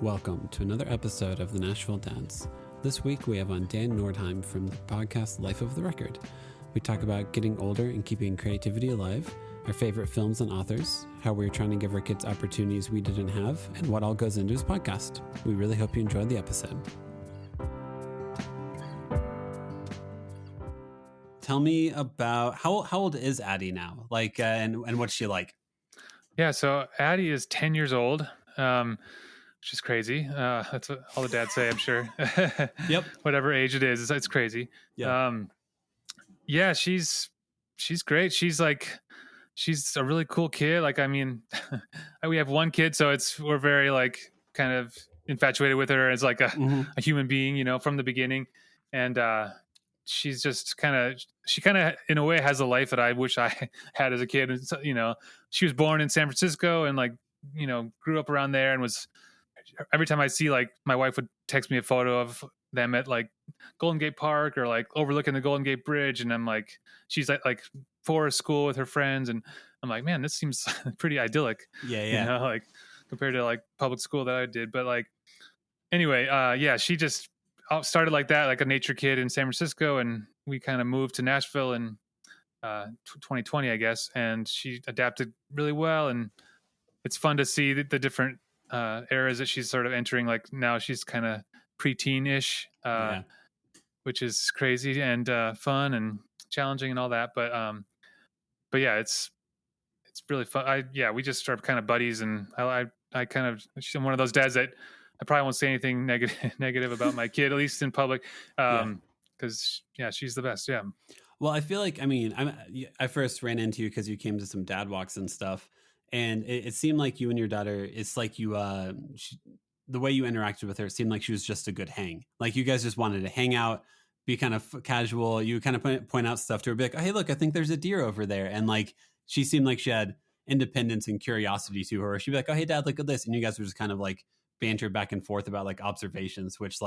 Welcome to another episode of the Nashville Dads. This week we have on Dan Nordheim from the podcast Life of the Record. We talk about getting older and keeping creativity alive, our favorite films and authors, how we're trying to give our kids opportunities we didn't have, and what all goes into his podcast. We really hope you enjoyed the episode. Tell me about how old is Addie now? And what's she like? Yeah, so Addie is 10 years old, which is crazy. That's what all the dads say, I'm sure. Yep. Whatever age it is, it's crazy. Yeah, she's great. She's a really cool kid. We have one kid, so we're very kind of infatuated with her as a human being, from the beginning. And she's just she in a way has a life that I wish I had as a kid. And so, she was born in San Francisco and grew up around there, and was, every time I see, my wife would text me a photo of them at Golden Gate Park or overlooking the Golden Gate Bridge, and I'm she's at forest school with her friends, and I'm like, man, this seems pretty idyllic. Yeah. Compared to public school that I did. But anyway, she just started like that, like a nature kid in San Francisco, and we kind of moved to Nashville in 2020, I guess, and she adapted really well, and it's fun to see the different eras that she's sort of entering. Now she's kind of preteen-ish, which is crazy and fun and challenging and all that. But yeah, it's really fun. We just start kind of buddies, and I kind of, she's one of those dads that I probably won't say anything negative about my kid, at least in public, because she's the best. Yeah. Well, I feel like, I first ran into you because you came to some dad walks and stuff, and it seemed like you and your daughter, it's like you, the way you interacted with her, it seemed like she was just a good hang. Like you guys just wanted to hang out, be kind of casual. You kind of point out stuff to her, be like, oh, hey, look, I think there's a deer over there. And she seemed like she had independence and curiosity to her. She'd be like, oh, hey, Dad, look at this. And you guys were just kind of banter back and forth about observations, which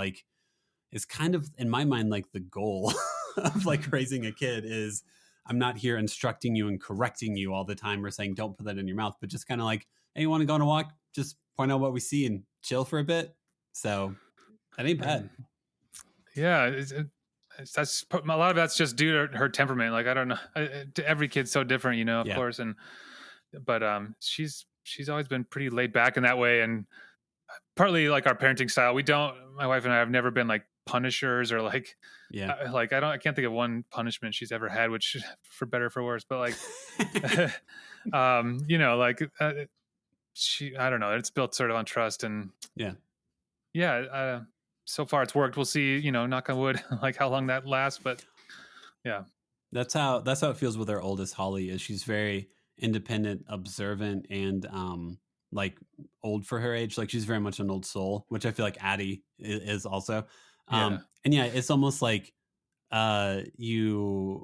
is kind of, in my mind, the goal of raising a kid is, I'm not here instructing you and correcting you all the time or saying don't put that in your mouth, but just kind of hey, you want to go on a walk? Just point out what we see and chill for a bit. So that ain't bad. Yeah, that's a lot of that's just due to her temperament. I don't know, every kid's so different, of course, but she's always been pretty laid back in that way, and partly our parenting style. My wife and I have never been punishers or I can't think of one punishment she's ever had, which for better or for worse, but she, I don't know, it's built sort of on trust, and so far it's worked. We'll see, knock on wood, how long that lasts, but yeah. That's how it feels with our oldest, Holly. Is she's very independent, observant, and old for her age. She's very much an old soul, which I feel like Addie is also. And it's almost I feel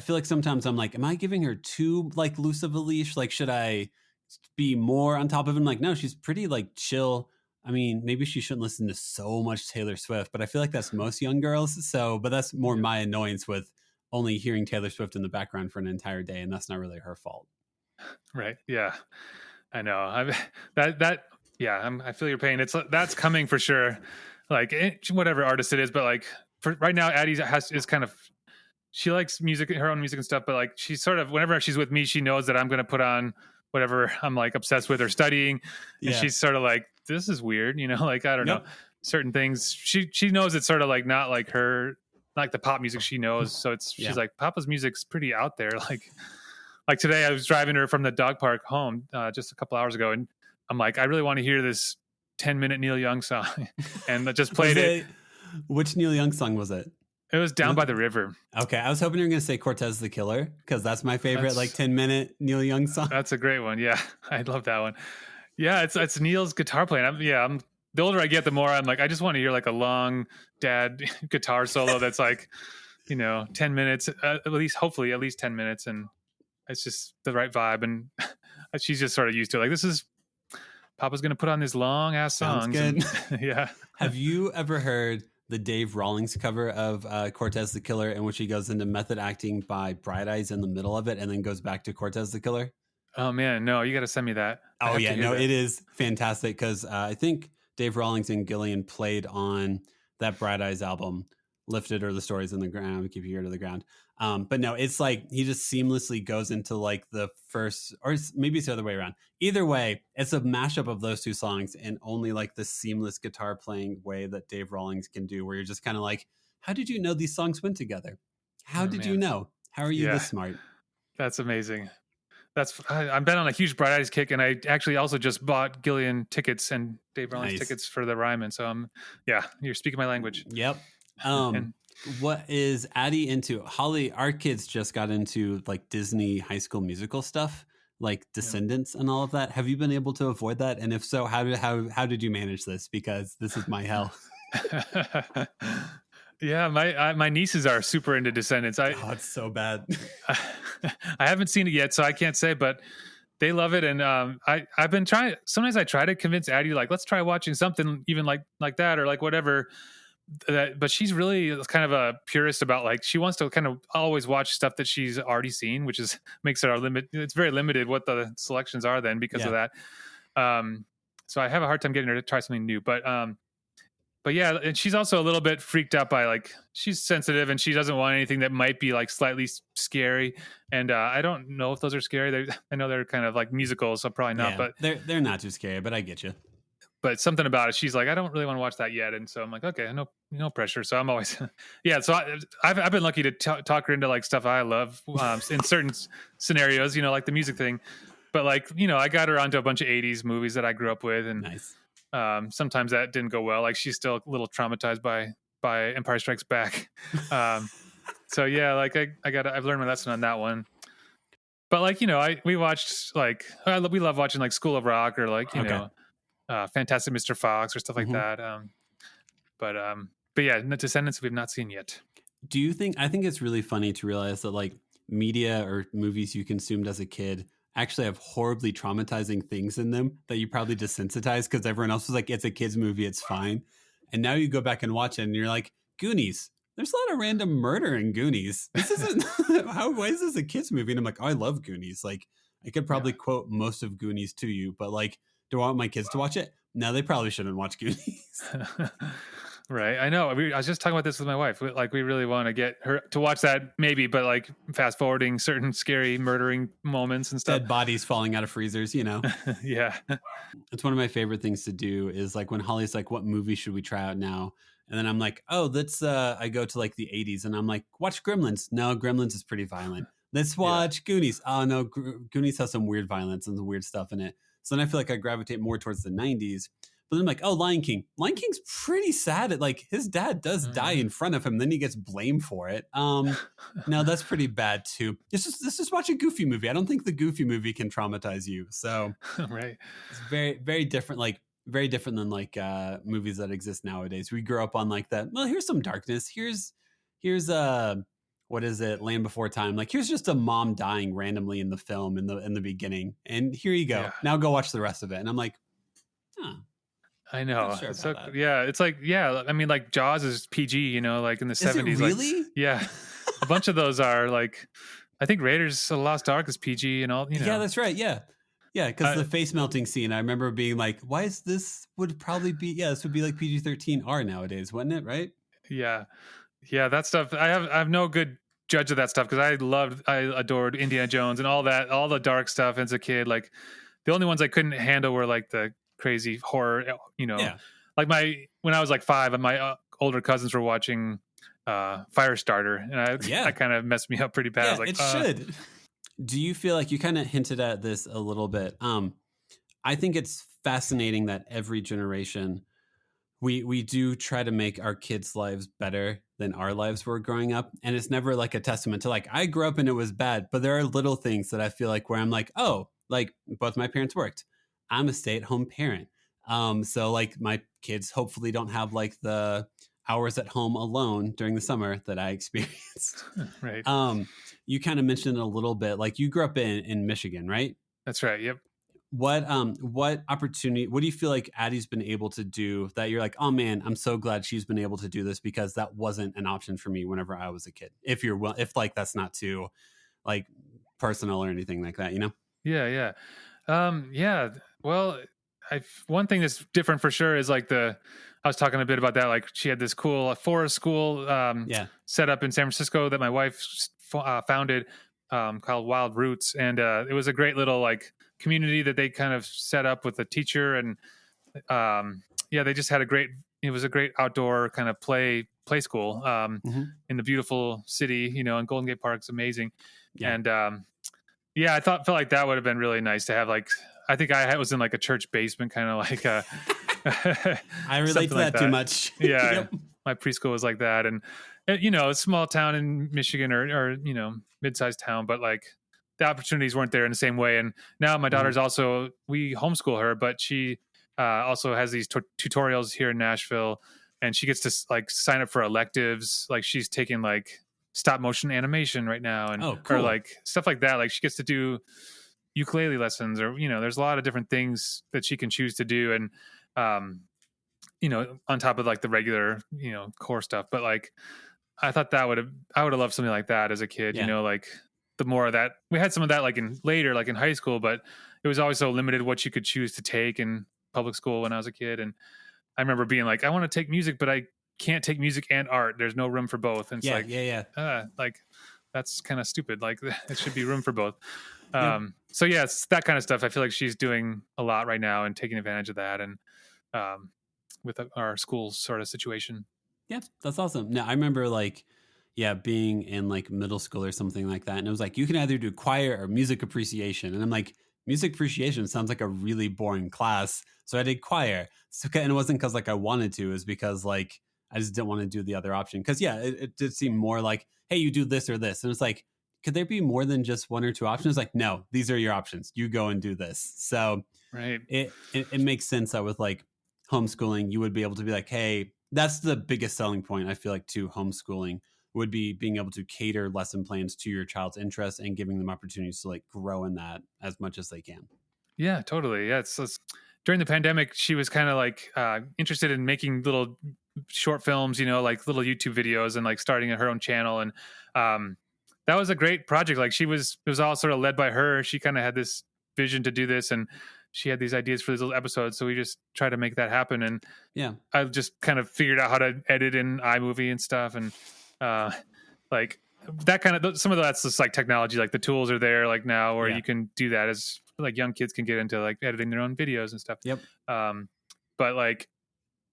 like sometimes I'm am I giving her too loose of a leash? Should I be more on top of him? No, she's pretty chill. Maybe she shouldn't listen to so much Taylor Swift, but I feel like that's most young girls. But that's more my annoyance with only hearing Taylor Swift in the background for an entire day, and that's not really her fault. Right. Yeah, I know. I feel your pain. That's coming for sure. Whatever artist it is, but for right now, Addie is kind of, she likes music, her own music and stuff, but she's sort of, whenever she's with me, she knows that I'm going to put on whatever I'm obsessed with or studying, and she's sort of this is weird, I don't know, certain things. She knows it's sort of not her, the pop music she knows. So she's Papa's music's pretty out there. Today I was driving her from the dog park home just a couple hours ago, and I'm I really want to hear this 10-minute Neil Young song, and I just played it. Which Neil Young song was it? It was Down by the River. Okay, I was hoping you were going to say Cortez the Killer, because that's my favorite 10-minute Neil Young song. That's a great one. Yeah, I love that one. Yeah, it's Neil's guitar playing. I'm the older I get, the more I'm I just want to hear a long dad guitar solo that's 10 minutes hopefully at least 10 minutes, and it's just the right vibe, and she's just sort of used to it. This is Papa's going to put on these long ass songs. Sounds good. Yeah. Have you ever heard the Dave Rawlings cover of Cortez the Killer, in which he goes into method acting by Bright Eyes in the middle of it and then goes back to Cortez the Killer? Oh man, no, you got to send me that. I Oh have to yeah, hear no, that. it is fantastic because I think Dave Rawlings and Gillian played on that Bright Eyes album, "Lifted" or "The Stories in the Ground," "Keep Your Ear to the Ground." But no, it's like he just seamlessly goes into like the first, or maybe it's the other way around. Either way, it's a mashup of those two songs, and only like the seamless guitar playing way that Dave Rawlings can do, where you're just kind of like, how did you know these songs went together? How Oh did you man, know? How are you yeah, this smart? that's amazing. I've been on a huge Bright Eyes kick, and I actually also just bought Gillian tickets and Dave Rollins Nice. tickets for the Ryman. So yeah, you're speaking my language. Yep. And What is Addie into? Holly, our kids just got into like Disney High School Musical stuff, like yeah. Descendants and all of that. Have you been able to avoid that? And if so, how did you manage this? Because this is my hell. Yeah, my nieces are super into Descendants. Oh, it's so bad. I haven't seen it yet, so I can't say, but they love it. And I've been trying. Sometimes I try to convince Addie, like, let's try watching something even like that or like whatever. But she's really kind of a purist about, like, she wants to kind of always watch stuff that she's already seen, which is makes it our limit. It's very limited what the selections are then because of Yeah. that. So I have a hard time getting her to try something new. But yeah, and she's also a little bit freaked out by, like, she's sensitive and she doesn't want anything that might be like slightly scary. And I don't know if those are scary. I know they're kind of like musicals, so probably not. Yeah. They're not too scary, but I get you. But something about it, she's like, I don't really want to watch that yet. And so I'm like, okay, no pressure. So I'm always, yeah. So I've been lucky to talk her into like stuff I love in certain scenarios, like the music thing. But like, I got her onto a bunch of 80s movies that I grew up with. And Nice. sometimes that didn't go well. Like, she's still a little traumatized by Empire Strikes Back. So yeah, like I've learned my lesson on that one. But like, we watched like, we love watching like School of Rock or like, Okay. Fantastic Mr. Fox or stuff like Mhm. that. But yeah, Descendants we've not seen yet. Do you think, I think it's really funny to realize that like media or movies you consumed as a kid actually have horribly traumatizing things in them that you probably desensitized because everyone else was like, it's a kid's movie, it's fine. And now you go back and watch it and you're like, Goonies. There's a lot of random murder in Goonies. This isn't why is this a kid's movie? And I'm like, oh, I love Goonies. Like, I could probably Yeah. quote most of Goonies to you, but like, do I want my kids to watch it? No, they probably shouldn't watch Goonies. Right. I know. I was just talking about this with my wife. We really want to get her to watch that maybe, but like fast forwarding certain scary murdering moments and stuff. Dead bodies falling out of freezers, Yeah. It's one of my favorite things to do is like when Holly's like, what movie should we try out now? And then I'm like, oh, let's I go to like the 80s and I'm like, watch Gremlins. No, Gremlins is pretty violent. Let's Yeah. watch Goonies. Oh no, Goonies has some weird violence and some weird stuff in it. So then I feel like I gravitate more towards the 90s. But then I'm like, oh, Lion King. Lion King's pretty sad. Like his dad does die in front of him, then he gets blamed for it. No, that's pretty bad too. Let's just watch a Goofy movie. I don't think the Goofy movie can traumatize you. So Right. it's very, very different. Like very different than like movies that exist nowadays. We grew up on like that. Well, here's some darkness. Here's what is it? Land Before Time. Like here's just a mom dying randomly in the film in the beginning, and here you go. Yeah. Now go watch the rest of it. And I'm like, huh. I know. Not sure It's about that. yeah, it's like, yeah, I mean, like Jaws is PG, like in the Is it 70s. really? Like, yeah. A bunch of those are like, I think Raiders of the Lost Ark is PG and all, Yeah, that's right. Yeah. Yeah, because the face melting scene, I remember being like, why is this would probably be, yeah, this would be like PG-13R nowadays, wouldn't it? Right? yeah. Yeah, that stuff. I have no good judge of that stuff because I adored Indiana Jones and all that, all the dark stuff as a kid. Like, the only ones I couldn't handle were like the crazy horror, Yeah. like when I was like 5 and my older cousins were watching Firestarter, and Yeah. that kind of messed me up pretty bad. I Yeah, was like, it should. Do you feel like you kind of hinted at this a little bit? I think it's fascinating that every generation we do try to make our kids' lives better than our lives were growing up, and it's never like a testament to like I grew up and it was bad, but there are little things that I feel like where I'm like, oh, like both my parents worked. I'm a stay-at-home parent. So like my kids hopefully don't have like the hours at home alone during the summer that I experienced. right. You kind of mentioned it a little bit, like you grew up in Michigan, right? That's right. Yep. What opportunity, what do you feel like Addie's been able to do that you're like, oh man, I'm so glad she's been able to do this because that wasn't an option for me whenever I was a kid. If like that's not too like personal or anything like that, Yeah, yeah. Yeah. Well, one thing that's different for sure is like I was talking a bit about that. Like she had this cool forest school Yeah. set up in San Francisco that my wife founded, called Wild Roots, and it was a great little like community that they kind of set up with a teacher, and yeah, they just had a great. It was a great outdoor kind of play school Hmm. in the beautiful city, and Golden Gate Park's amazing, Yeah. and yeah, felt like that would have been really nice to have. Like, I think was in like a church basement, kind of like I relate something to like that too that. much. Yeah, Yep. my preschool was like that, and a small town in Michigan, or mid-sized town, but like the opportunities weren't there in the same way. And now my Mhm. daughter's also, we homeschool her, but she also has these tutorials here in Nashville, and she gets to like sign up for electives. Like she's taking like stop motion animation right now, and Oh, or cool. like stuff like that. Like she gets to do ukulele lessons, or there's a lot of different things that she can choose to do, and um on top of like the regular core stuff. But like I would have loved something like that as a kid, Yeah. like the more of that we had, some of that like in later, like in high school, but it was always so limited what you could choose to take in public school when I was a kid. And I remember being like, I want to take music, but I can't take music and art. There's no room for both. And it's Yeah. like, Yeah. Yeah. like that's kind of stupid. Like it should be room for both. Yep. So yeah, it's that kind of stuff. I feel like she's doing a lot right now and taking advantage of that. And um, with our school sort of situation. Yeah, that's awesome. No, I remember like, yeah, being in like middle school or something like that. And it was like, you can either do choir or music appreciation. And I'm like, music appreciation sounds like a really boring class. So I did choir. So, and it wasn't because like I wanted to, it was because like I just didn't want to do the other option. Cause yeah, it did seem more like, hey, you do this or this. And it's like, could there be more than just one or two options? Like, no, these are your options. You go and do this. So Right. it makes sense that with like homeschooling, you would be able to be like, hey, that's the biggest selling point I feel like to homeschooling would be being able to cater lesson plans to your child's interests and giving them opportunities to like grow in that as much as they can. Yeah, totally. Yeah, during the pandemic, she was kind of like interested in making little short films, like little YouTube videos, and like starting her own channel. And um, that was a great project. Like it was all sort of led by her. She kind of had this vision to do this, and she had these ideas for these little episodes. So we just tried to make that happen. And Yeah. I just kind of figured out how to edit in iMovie and stuff. And uh, like that kind of, some of that's just like technology, like the tools are there like now where Yeah. you can do that, as like young kids can get into like editing their own videos and stuff. Yep. um but like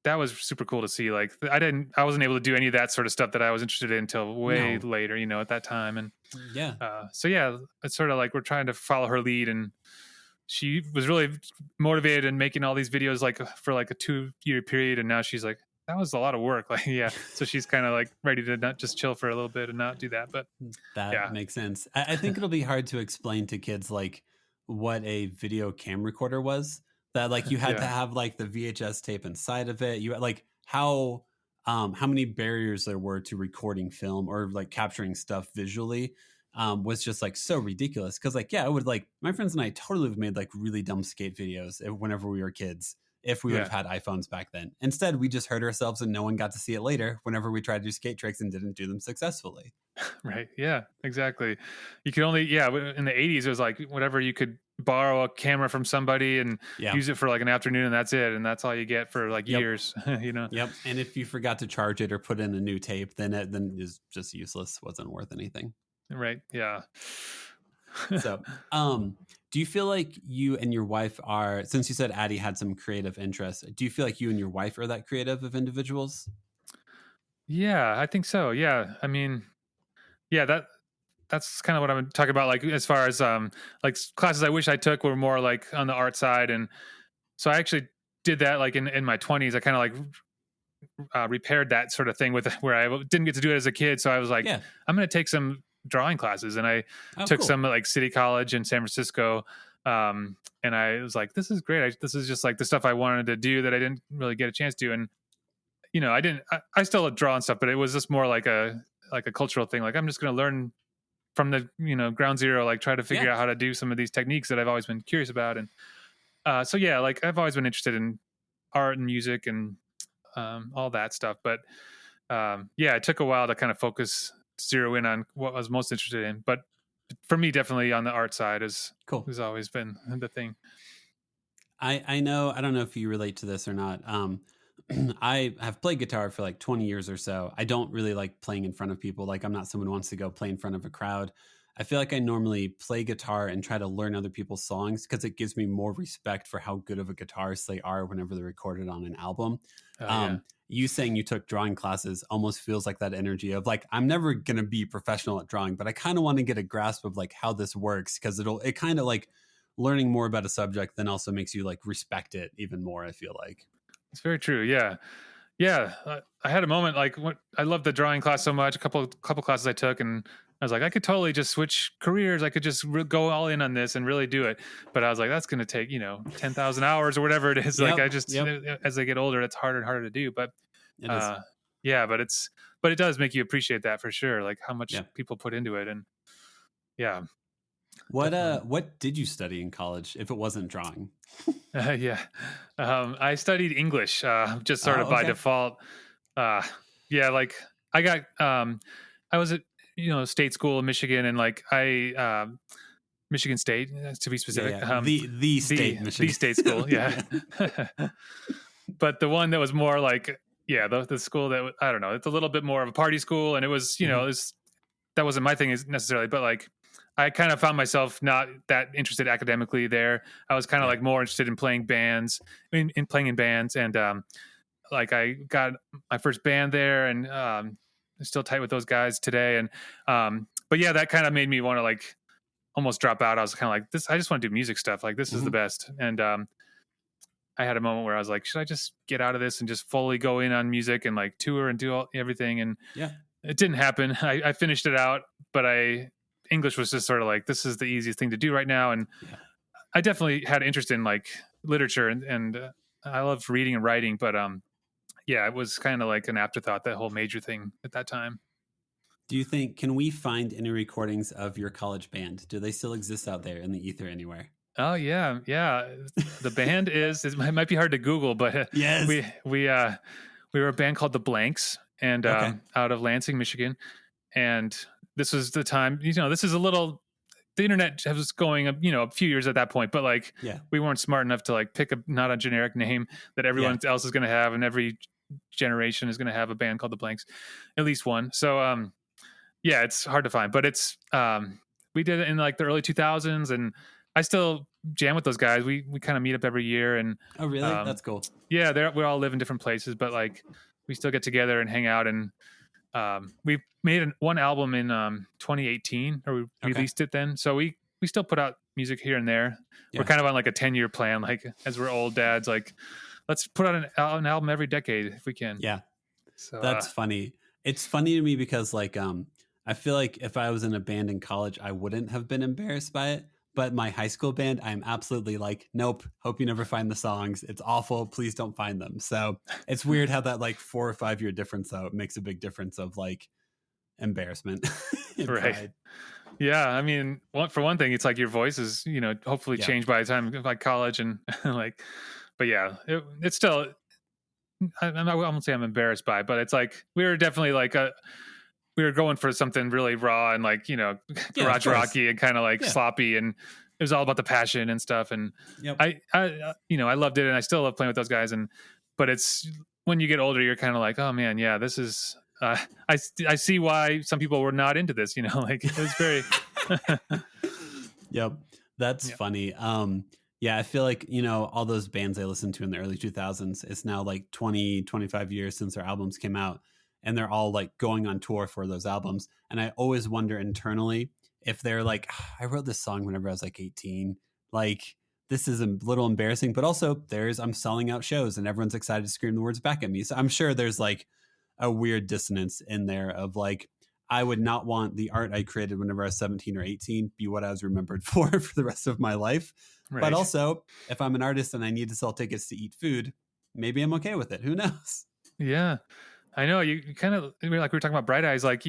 that was super cool to see. Like I wasn't able to do any of that sort of stuff that I was interested in until way No. later, at that time. And Yeah. so yeah, it's sort of like we're trying to follow her lead, and she was really motivated in making all these videos like for like a 2-year period, and now she's like, that was a lot of work. Like, yeah, so she's kind of like ready to not just chill for a little bit and not do that. But That yeah. makes sense. I think it'll be hard to explain to kids like what a video camcorder was. That like you had to Yeah. have like the VHS tape inside of it. You had like how many barriers there were to recording film or like capturing stuff visually was just like so ridiculous. Cause like, yeah, it would like my friends and I totally have made like really dumb skate videos whenever we were kids if we would Yeah. have had iPhones back then. Instead, we just hurt ourselves and no one got to see it later whenever we tried to do skate tricks and didn't do them successfully. Right. Yeah, exactly. You could only, yeah, in the 80s, it was like whatever, you could borrow a camera from somebody and Yeah. use it for like an afternoon, and that's it. And that's all you get for like Yep. years, Yep. And if you forgot to charge it or put in a new tape, then it then is just useless. Wasn't worth anything. Right. Yeah. So, do you feel like you and your wife are, since you said Addie had some creative interests, do you feel like you and your wife are that creative of individuals? Yeah, I think so. Yeah. I mean, yeah, that's kind of what I'm talking about. Like as far as like classes I wish I took were more like on the art side. And so I actually did that like in my 20s. I kind of like repaired that sort of thing with where I didn't get to do it as a kid. So I was like, Yeah. I'm going to take some drawing classes, and I Oh, took cool. some at like City College in San Francisco. And I was like, this is great. This is just like the stuff I wanted to do that I didn't really get a chance to. And I still draw and stuff, but it was just more like a cultural thing. Like I'm just going to learn from the ground zero, like try to Yeah. figure out how to do some of these techniques that I've always been curious about. And so yeah, like I've always been interested in art and music and all that stuff. But yeah, it took a while to kind of zero in on what I was most interested in. But for me, definitely on the art side Cool. has always been the thing. I know, I don't know if you relate to this or not. I have played guitar for like 20 years or so. I don't really like playing in front of people. Like, I'm not someone who wants to go play in front of a crowd. I feel like I normally play guitar and try to learn other people's songs because it gives me more respect for how good of a guitarist they are whenever they're recorded on an album. Yeah. You saying you took drawing classes almost feels like that energy of like, I'm never going to be professional at drawing, but I kind of want to get a grasp of like how this works, because it kind of like learning more about a subject then also makes you like respect it even more, I feel like. It's very true. Yeah. Yeah. I had a moment like I loved the drawing class so much, a couple classes I took, and I was like, I could totally just switch careers. I could just go all in on this and really do it. But I was like, that's going to take, 10,000 hours or whatever it is. Like as I get older, it's harder and harder to do. But It is. yeah, but it does make you appreciate that for sure. Like how much people put into it. And yeah. What did you study in college if it wasn't drawing? Yeah. I studied English, just sort of by default. Yeah, like I got, I was at, state school in Michigan, and like Michigan State, to be specific. The state, Michigan. The state school, yeah. But the one that was more like, the school that, I don't know, it's a little bit more of a party school, and it was, that wasn't my thing necessarily, but like, I kind of found myself not that interested academically there. I was kind of like more interested in playing bands, in playing in bands. And like I got my first band there, and I'm still tight with those guys today. And but yeah, that kind of made me want to like almost drop out. I was kind of like, I just want to do music stuff. Like this is the best. And I had a moment where I was like, should I just get out of this and just fully go in on music and like tour and do everything? And it didn't happen. I finished it out, but English was just sort of like, this is the easiest thing to do right now. And I definitely had interest in like literature and I loved reading and writing, but it was kind of like an afterthought, that whole major thing at that time. Do you think, can we find any recordings of your college band? Do they still exist out there in the ether anywhere? Oh yeah. Yeah. The band it might be hard to Google, but yes, we were a band called the Blanks, and out of Lansing, Michigan. And this was the time, this is the internet was going, a few years at that point, but like, we weren't smart enough to like pick not a generic name that everyone else is going to have. And every generation is going to have a band called the Blanks, at least one. So, it's hard to find, but it's, we did it in like the early 2000s, and I still jam with those guys. We kind of meet up every year, and oh really? That's cool. Yeah. We all live in different places, but like we still get together and hang out. And we made one album in 2018, or we released it then. So we still put out music here and there. We're kind of on like a 10-year plan. Like as we're old dads, like let's put out an album every decade if we can. Yeah. So that's funny. It's funny to me because like, I feel like if I was in a band in college, I wouldn't have been embarrassed by it. But my high school band, I'm absolutely like, nope, hope you never find the songs. It's awful. Please don't find them. So it's weird how that like 4 or 5 year difference, though, makes a big difference of like embarrassment. Right. Pride. Yeah. I mean, for one thing, it's like your voice is, hopefully changed by the time of like college and like, but yeah, it's still, I won't say I'm embarrassed by it, but it's like, we were definitely like we were going for something really raw and like, garage rocky and kind of like sloppy, and it was all about the passion and stuff. And I loved it, and I still love playing with those guys. But it's when you get older, you're kind of like, oh man, yeah, this is, I see why some people were not into this, like it was very, Yep. That's funny. I feel like, all those bands I listened to in the early 2000s, it's now like 20, 25 years since their albums came out. And they're all like going on tour for those albums. And I always wonder internally if they're like, I wrote this song whenever I was like 18. Like, this is a little embarrassing, but also I'm selling out shows and everyone's excited to scream the words back at me. So I'm sure there's like a weird dissonance in there of like, I would not want the art I created whenever I was 17 or 18 be what I was remembered for the rest of my life. Right. But also, if I'm an artist and I need to sell tickets to eat food, maybe I'm okay with it. Who knows? Yeah. I know you kind of like we were talking about Bright Eyes, like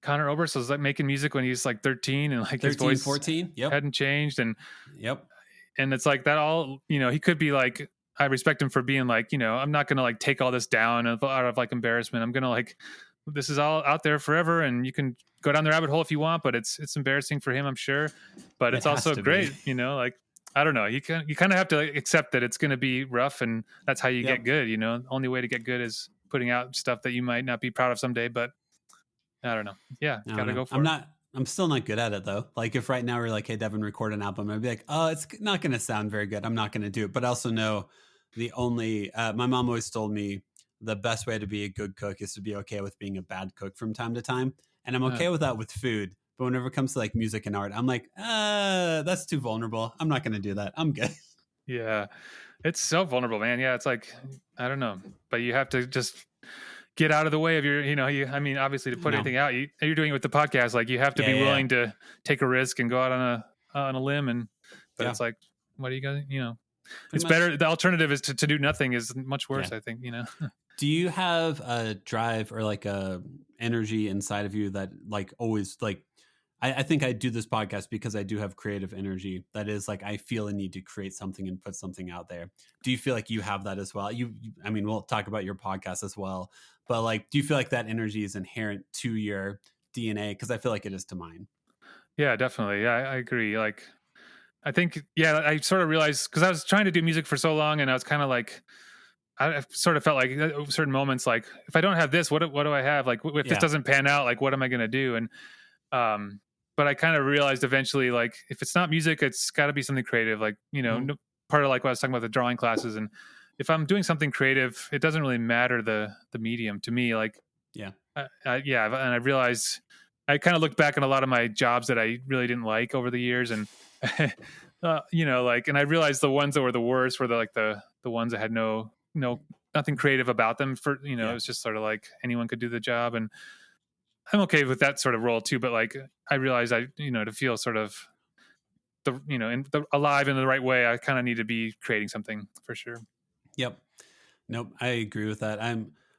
Connor Oberst was like making music when he was like 13, and like 13, his voice 14 hadn't changed. And and it's like that all, he could be like, I respect him for being like, I'm not going to like take all this down out of like embarrassment. I'm going to like this is all out there forever, and you can go down the rabbit hole if you want, but it's embarrassing for him, I'm sure. But It it's has also to be. great, like, I don't know. You kind of have to like, accept that it's going to be rough, and that's how you get Yep. good. Only way to get good is putting out stuff that you might not be proud of someday. But I don't know. Yeah, I don't gotta know. go for it. I'm still not good at it though. Like if right now we're like, hey, Devin, record an album, I'd be like, oh, it's not going to sound very good. I'm not going to do it. But I also know my mom always told me the best way to be a good cook is to be okay with being a bad cook from time to time. And I'm Uh, okay with that with food. But whenever it comes to like music and art, I'm like, that's too vulnerable. I'm not going to do that. I'm good. yeah, it's so vulnerable, man. Yeah, it's like, I don't know, but you have to just get out of the way of your, I mean, obviously to I put know. anything out, you're doing it with the podcast. Like you have to Yeah, be yeah, yeah. willing to take a risk and go out on a limb. But Yeah, it's like, what are you going to, pretty it's much. better. The alternative is to do nothing is much Yeah. worse, I think, Do you have a drive or like a energy inside of you that like always like I think I do this podcast because I do have creative energy. That is like I feel a need to create something and put something out there. Do you feel like you have that as well? I mean, we'll talk about your podcast as well, but like, do you feel like that energy is inherent to your DNA? Because I feel like it is to mine. Yeah, definitely. Yeah, I agree. Like, I think, yeah, I sort of realized because I was trying to do music for so long, and I was kind of like, I sort of felt like certain moments, like if I don't have this, what do I have? Like, if this Yeah. doesn't pan out, like, what am I going to do? And um, but I kind of realized eventually, like, if it's not music, it's got to be something creative. Like, Mhm. part of like what I was talking about the drawing classes, and if I'm doing something creative, it doesn't really matter the medium to me. Like, Yeah. yeah, and I realized I kind of looked back on a lot of my jobs that I really didn't like over the years, and like, and I realized the ones that were the worst were the ones that had nothing creative about them. It Yeah. was just sort of like anyone could do the job, and I'm okay with that sort of role too. But like, I realized to feel sort of alive in the right way, I kind of need to be creating something for sure. Yep. Nope, I agree with that. I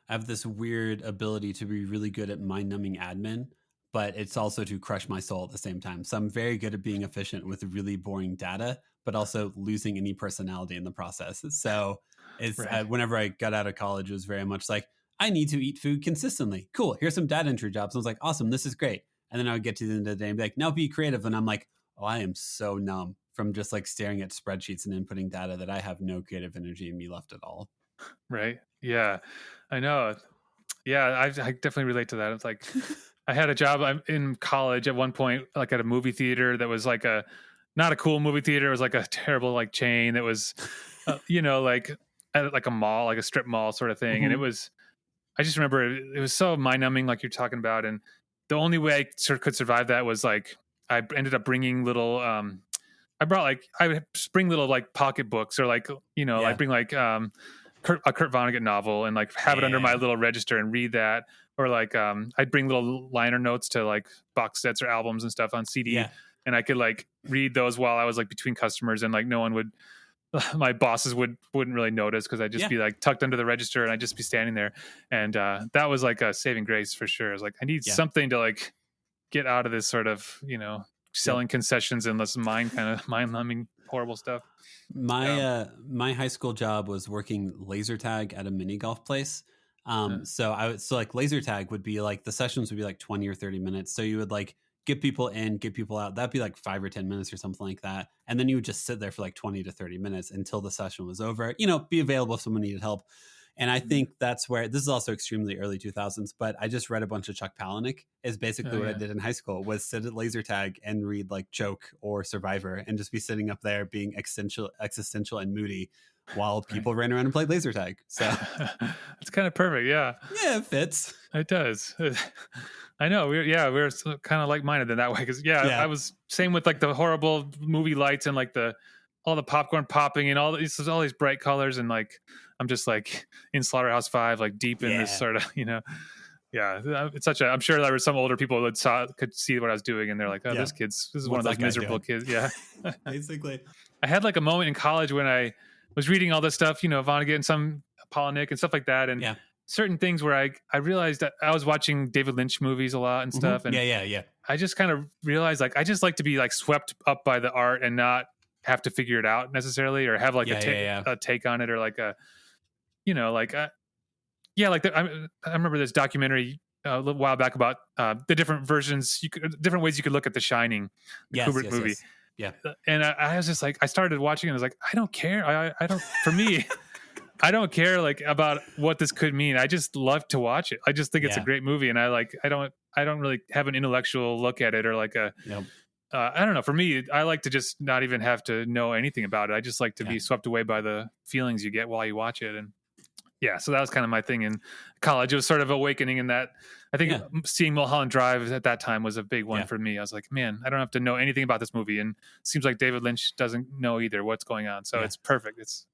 have this weird ability to be really good at mind-numbing admin, but it's also to crush my soul at the same time. So I'm very good at being efficient with really boring data, but also losing any personality in the process. So it's Right. whenever I got out of college, it was very much like I need to eat food consistently. Cool. Here's some data entry jobs. I was like, awesome, this is great. And then I would get to the end of the day and be like, now be creative. And I'm like, oh, I am so numb from just like staring at spreadsheets and inputting data that I have no creative energy in me left at all. Right. Yeah, I know. Yeah, I definitely relate to that. It's like I had a job in college at one point, like at a movie theater that was like not a cool movie theater. It was like a terrible like chain that was, like at like a mall, like a strip mall sort of thing. And it Mhm. was, I just remember it was so mind numbing, like you're talking about. And the only way I sort of could survive that was like I ended up bringing little. I would bring little like pocket books or like I Yeah. bring like a Kurt Vonnegut novel and like have it under my Yeah. little register and read that. Or like I'd bring little liner notes to like box sets or albums and stuff on CD, Yeah. and I could like read those while I was like between customers, and like no one would, my bosses wouldn't really notice because I'd just Yeah. be like tucked under the register and I'd just be standing there, and that was like a saving grace for sure. I was like, I need Yeah. something to like get out of this sort of Yep. selling concessions and this mind numbing horrible stuff. My Yeah. my high school job was working laser tag at a mini golf place. Uh, So like laser tag would be like the sessions would be like 20 or 30 minutes. So you would like get people in, get people out. That'd be like 5 or 10 minutes or something like that. And then you would just sit there for like 20 to 30 minutes until the session was over. Be available if someone needed help. And I mm, think that's where this is also extremely early 2000s, but I just read a bunch of Chuck Palahniuk is basically oh what I yeah. did in high school was sit at laser tag and read like Choke or Survivor and just be sitting up there being existential and moody while Right. people ran around and played laser tag. So It's kind of perfect. Yeah, yeah, it fits. it does. I know. We're kind of like minded in that way because I Yeah. was same with like the horrible movie lights and like all the popcorn popping and all these bright colors, and like I'm just like in Slaughterhouse-5, like deep in this Yeah. sort of yeah. It's such a. I'm sure there were some older people that could see what I was doing, and they're like, oh, Yeah. this is one What's of those that guy miserable doing? kids. Yeah. Basically. I had like a moment in college when I was reading all this stuff, Vonnegut and some Polnick and stuff like that, and Yeah. certain things where I realized that I was watching David Lynch movies a lot and stuff, and Yeah. Yeah. Yeah. I just kind of realized like I just like to be like swept up by the art and not have to figure it out necessarily or have like Yeah. Yeah. Yeah. a take on it or like a like yeah, like I remember this documentary a little while back about the different versions, different ways you could look at The Shining, the Yes, Kubrick yes, movie. yes. Yeah. And I was just like, I started watching it. I was like, I don't care. I don't. For me, I don't care like about what this could mean. I just love to watch it. I just think it's a Yeah. great movie, and I don't really have an intellectual look at it or like a Yep. I don't know. For me, I like to just not even have to know anything about it. I just like to Yeah. be swept away by the feelings you get while you watch it. And yeah, so that was kind of my thing in college. It was sort of awakening in that. I think Yeah. seeing Mulholland Drive at that time was a big one Yeah. for me. I was like, man, I don't have to know anything about this movie, and it seems like David Lynch doesn't know either what's going on. So Yeah. it's perfect. It's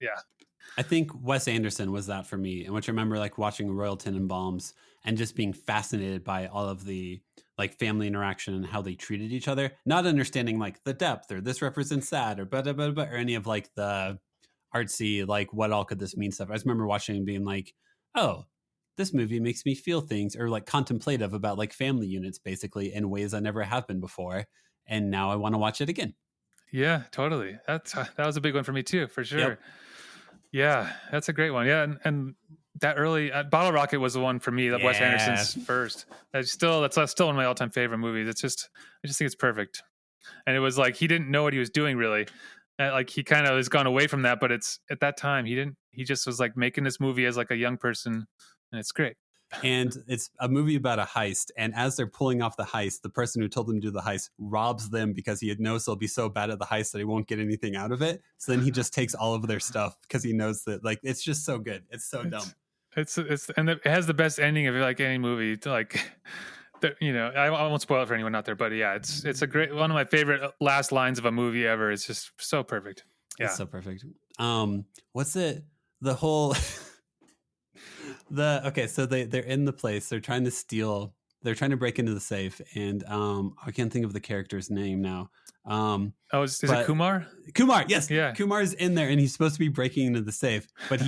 I think Wes Anderson was that for me, in which I remember like watching Royal Tenenbaums and just being fascinated by all of the like family interaction and how they treated each other, not understanding like the depth or this represents that or or any of like the artsy like what all could this mean stuff. I just remember watching and being like, oh, this movie makes me feel things or like contemplative about like family units basically in ways I never have been before, and now I want to watch it again. yeah, totally. That was a big one for me too, for sure. Yep. Yeah, that's a great one. Yeah, and that early Bottle Rocket was the one for me that Wes Yeah. Anderson's first. That's still one of my all-time favorite movies. I just think it's perfect. And it was like he didn't know what he was doing really. Like he kind of has gone away from that, but it's at that time he just was like making this movie as like a young person, and it's great. And it's a movie about a heist. And as they're pulling off the heist, the person who told them to do the heist robs them because he knows they'll be so bad at the heist that he won't get anything out of it. So then he just takes all of their stuff because he knows that like it's just so good. It's so dumb. It's and it has the best ending of like any movie. To like, you know, I won't spoil it for anyone out there, but yeah, it's a great one of my favorite last lines of a movie ever. It's just so perfect. Yeah, It's so perfect. What's it? The whole so they're in the place, they're trying to break into the safe, and I can't think of the character's name now. is it Kumar? Kumar, yes. Yeah. Kumar's in there and he's supposed to be breaking into the safe, but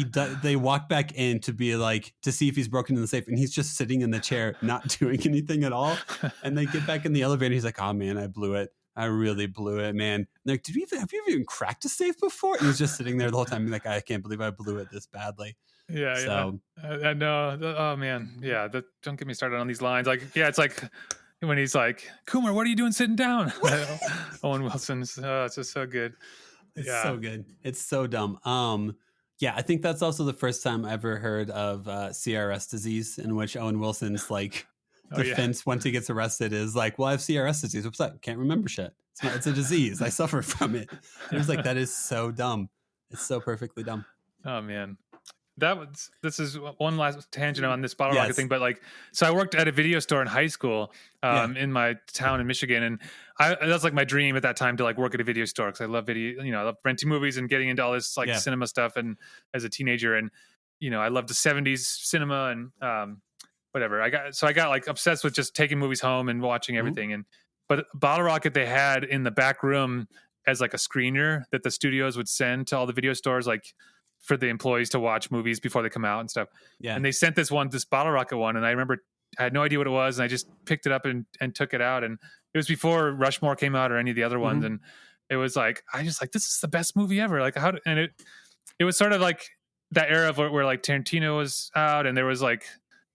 they walk back in to be like to see if he's broken in the safe, and he's just sitting in the chair not doing anything at all. And they get back in the elevator and he's like, oh man, I blew it. I really blew it, man. And they're like, have you even cracked a safe before? And he's just sitting there the whole time being like, I can't believe I blew it this badly. Yeah, so, I know. Oh man, yeah. Don't get me started on these lines. Like, yeah, it's like when he's like, Kumar, what are you doing sitting down? Owen Wilson's. Oh, it's just so good. It's so good. It's so dumb. Yeah, I think that's also the first time I ever heard of CRS disease, in which Owen Wilson's like defense once he gets arrested is like, well, I have CRS disease. What's that? Can't remember shit. It's a disease. I suffer from it. It was like, that is so dumb. It's so perfectly dumb. Oh man. This is one last tangent on this bottle rocket thing, but like, so I worked at a video store in high school, in my town in Michigan, and that's like my dream at that time to like work at a video store because I love video, I love renting movies and getting into all this like cinema stuff, and as a teenager, and I loved the 70s cinema and whatever. I got like obsessed with just taking movies home and watching everything, but Bottle Rocket they had in the back room as like a screener that the studios would send to all the video stores, like for the employees to watch movies before they come out and stuff. Yeah. And they sent this Bottle Rocket one. And I remember I had no idea what it was. And I just picked it up and took it out. And it was before Rushmore came out or any of the other ones. And it was like, I just like, this is the best movie ever. Like it was sort of like that era of where like Tarantino was out and there was like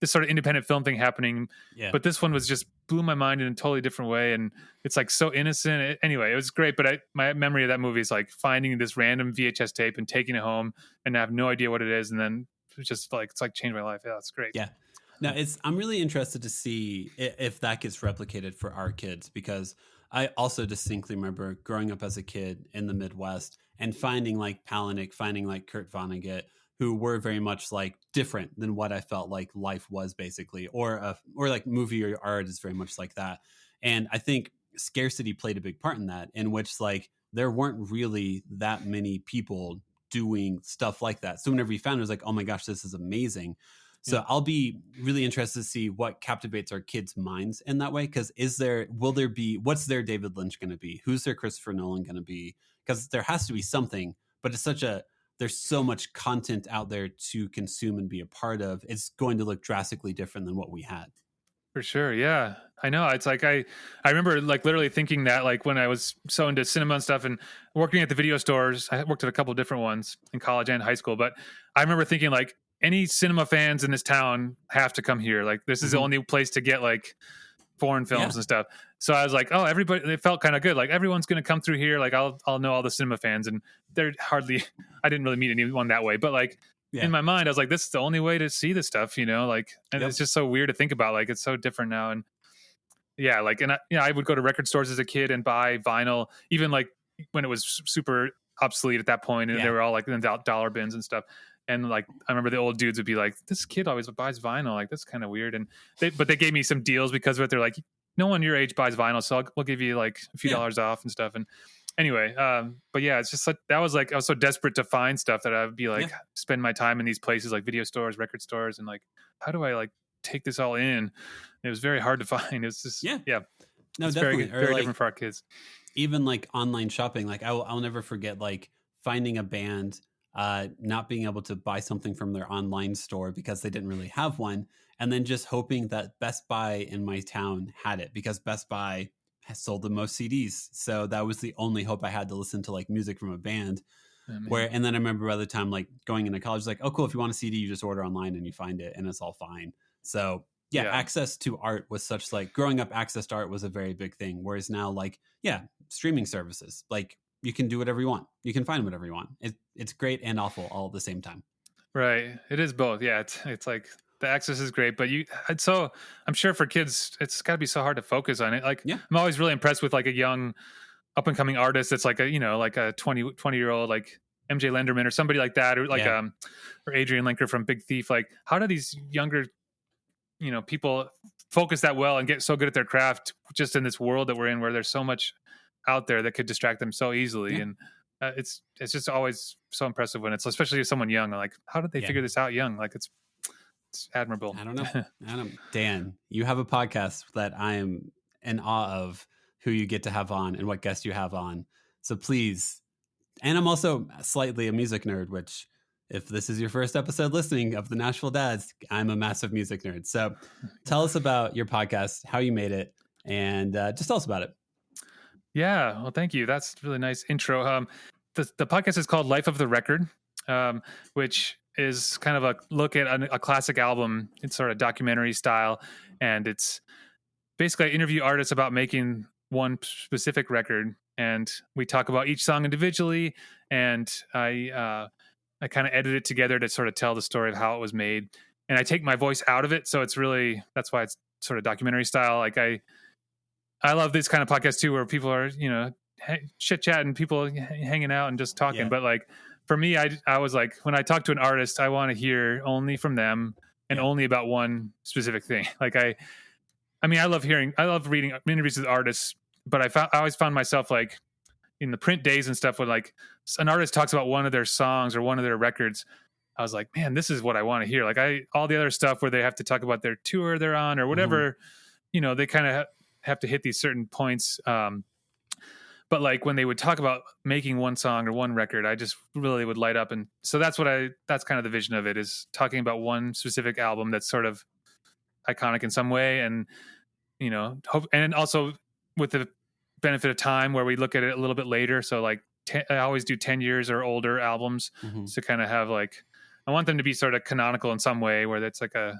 this sort of independent film thing happening. Yeah. But this one was just blew my mind in a totally different way. And it's like so innocent. Anyway, it was great. But my memory of that movie is like finding this random VHS tape and taking it home and I have no idea what it is. And then it's just like, it's like changed my life. Yeah, it's great. Yeah. Now I'm really interested to see if that gets replicated for our kids, because I also distinctly remember growing up as a kid in the Midwest and finding like Palahniuk, finding like Kurt Vonnegut, who were very much like different than what I felt like life was basically, or like movie or art is very much like that. And I think scarcity played a big part in that, in which like there weren't really that many people doing stuff like that. So whenever we found it, was like, oh my gosh, this is amazing. So I'll be really interested to see what captivates our kids' minds in that way. Because what's their David Lynch going to be? Who's their Christopher Nolan going to be? Because there has to be something, but there's so much content out there to consume and be a part of. It's going to look drastically different than what we had. For sure. Yeah, I know. It's like, I remember like literally thinking that like when I was so into cinema and stuff and working at the video stores, I worked at a couple of different ones in college and high school, but I remember thinking like, any cinema fans in this town have to come here. Like this is the only place to get like foreign films and stuff. So I was like, oh, everybody, it felt kind of good. Like everyone's going to come through here. Like I'll know all the cinema fans, and they're hardly, I didn't really meet anyone that way, but like in my mind, I was like, this is the only way to see this stuff, you know, like, and it's just so weird to think about. Like, it's so different now. And yeah, like, and I would go to record stores as a kid and buy vinyl, even like when it was super obsolete at that point, and they were all like in dollar bins and stuff. And like, I remember the old dudes would be like, this kid always buys vinyl. Like, that's kind of weird. And but they gave me some deals because of it. They're like, no one your age buys vinyl. So we'll give you like a few dollars off and stuff. And anyway, but yeah, it's just like, that was like, I was so desperate to find stuff that I would be like, spend my time in these places like video stores, record stores. And like, how do I like take this all in? It was very hard to find. It's just, no, no, it's definitely very like, different for our kids. Even like online shopping, like I'll never forget like finding a band, not being able to buy something from their online store because they didn't really have one, and then just hoping that Best Buy in my town had it because Best Buy has sold the most CDs. So that was the only hope I had to listen to like music from a band. And then I remember by the time like going into college, like, oh cool, if you want a CD, you just order online and you find it and it's all fine. So access to art was such like growing up, access to art was a very big thing. Whereas now, like, streaming services, like you can do whatever you want. You can find whatever you want. It's great and awful all at the same time. Right. It is both. Yeah. It's like the access is great, but so I'm sure for kids, it's gotta be so hard to focus on it. Like I'm always really impressed with like a young up and coming artist. That's like like a 20-year-old, like MJ Lenderman or somebody like that, or like, or Adrian Lenker from Big Thief. Like how do these younger, people focus that well and get so good at their craft just in this world that we're in where there's so much out there that could distract them so easily. And it's just always so impressive when it's, especially if someone young, like how did they figure this out young? Like it's admirable. I don't know. Dan, you have a podcast that I am in awe of who you get to have on and what guests you have on. So please, and I'm also slightly a music nerd, which if this is your first episode listening of the Nashville Dads, I'm a massive music nerd. So tell us about your podcast, how you made it, and just tell us about it. Yeah, well, thank you. That's a really nice intro. The podcast is called Life of the Record, which is kind of a look at a classic album. It's sort of documentary style, and it's basically I interview artists about making one specific record, and we talk about each song individually, and I kind of edit it together to sort of tell the story of how it was made, and I take my voice out of it, so that's why it's sort of documentary style. Like I love this kind of podcast too, where people are, chit chatting, people hanging out and just talking. But like for me, I was like, when I talk to an artist, I want to hear only from them and only about one specific thing. Like I love reading interviews with artists, but I always found myself like in the print days and stuff when like an artist talks about one of their songs or one of their records, I was like, man, this is what I want to hear. Like all the other stuff where they have to talk about their tour they're on or whatever, they kind of have to hit these certain points. But like when they would talk about making one song or one record, I just really would light up. And so that's kind of the vision of it, is talking about one specific album that's sort of iconic in some way. And, and also with the benefit of time where we look at it a little bit later. So like I always do 10 years or older albums to kind of have like, I want them to be sort of canonical in some way where that's like a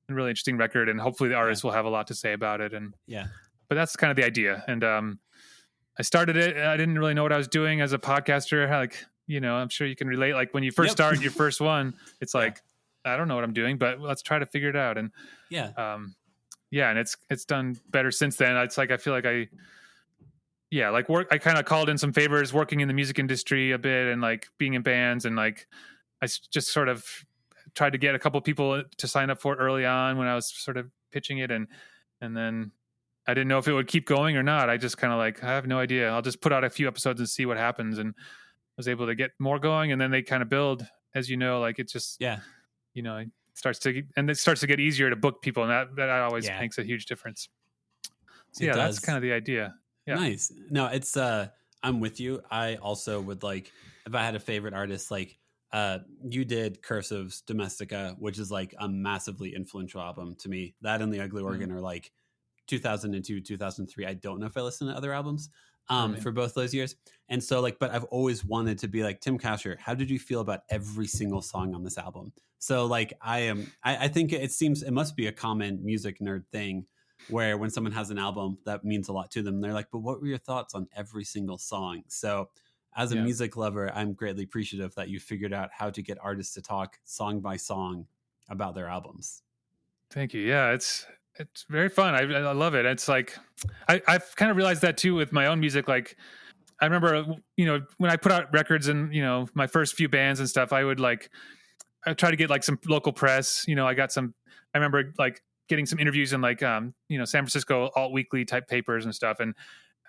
really interesting record, and hopefully the artist will have a lot to say about it. And but that's kind of the idea. And I started it. I didn't really know what I was doing as a podcaster. Like, I'm sure you can relate. Like when you first start your first one, it's like, I don't know what I'm doing, but let's try to figure it out. And and it's done better since then. It's like, I feel like I kind of called in some favors working in the music industry a bit and like being in bands, and like I just sort of tried to get a couple people to sign up for it early on when I was sort of pitching it. And then I didn't know if it would keep going or not. I just kind of like, I have no idea. I'll just put out a few episodes and see what happens. And I was able to get more going, and then they kind of build, as like it's just, it starts to get easier to book people. And that always makes a huge difference. So that's kind of the idea. Yeah. Nice. No, it's, I'm with you. I also would like, if I had a favorite artist, like, you did Cursive's Domestica, which is like a massively influential album to me. That and The Ugly Organ are like 2002, 2003. I don't know if I listened to other albums. Oh, man. for both those years. And so like, but I've always wanted to be like, Tim Kasher, how did you feel about every single song on this album? So like I think it seems it must be a common music nerd thing where when someone has an album that means a lot to them, they're like, but what were your thoughts on every single song? So as a Yeah. music lover, I'm greatly appreciative that you figured out how to get artists to talk song by song about their albums. Thank you. Yeah, it's very fun. I love it. It's like I've kind of realized that too with my own music. Like I remember, when I put out records and my first few bands and stuff, I try to get like some local press. I remember like getting some interviews in like San Francisco alt weekly type papers and stuff. And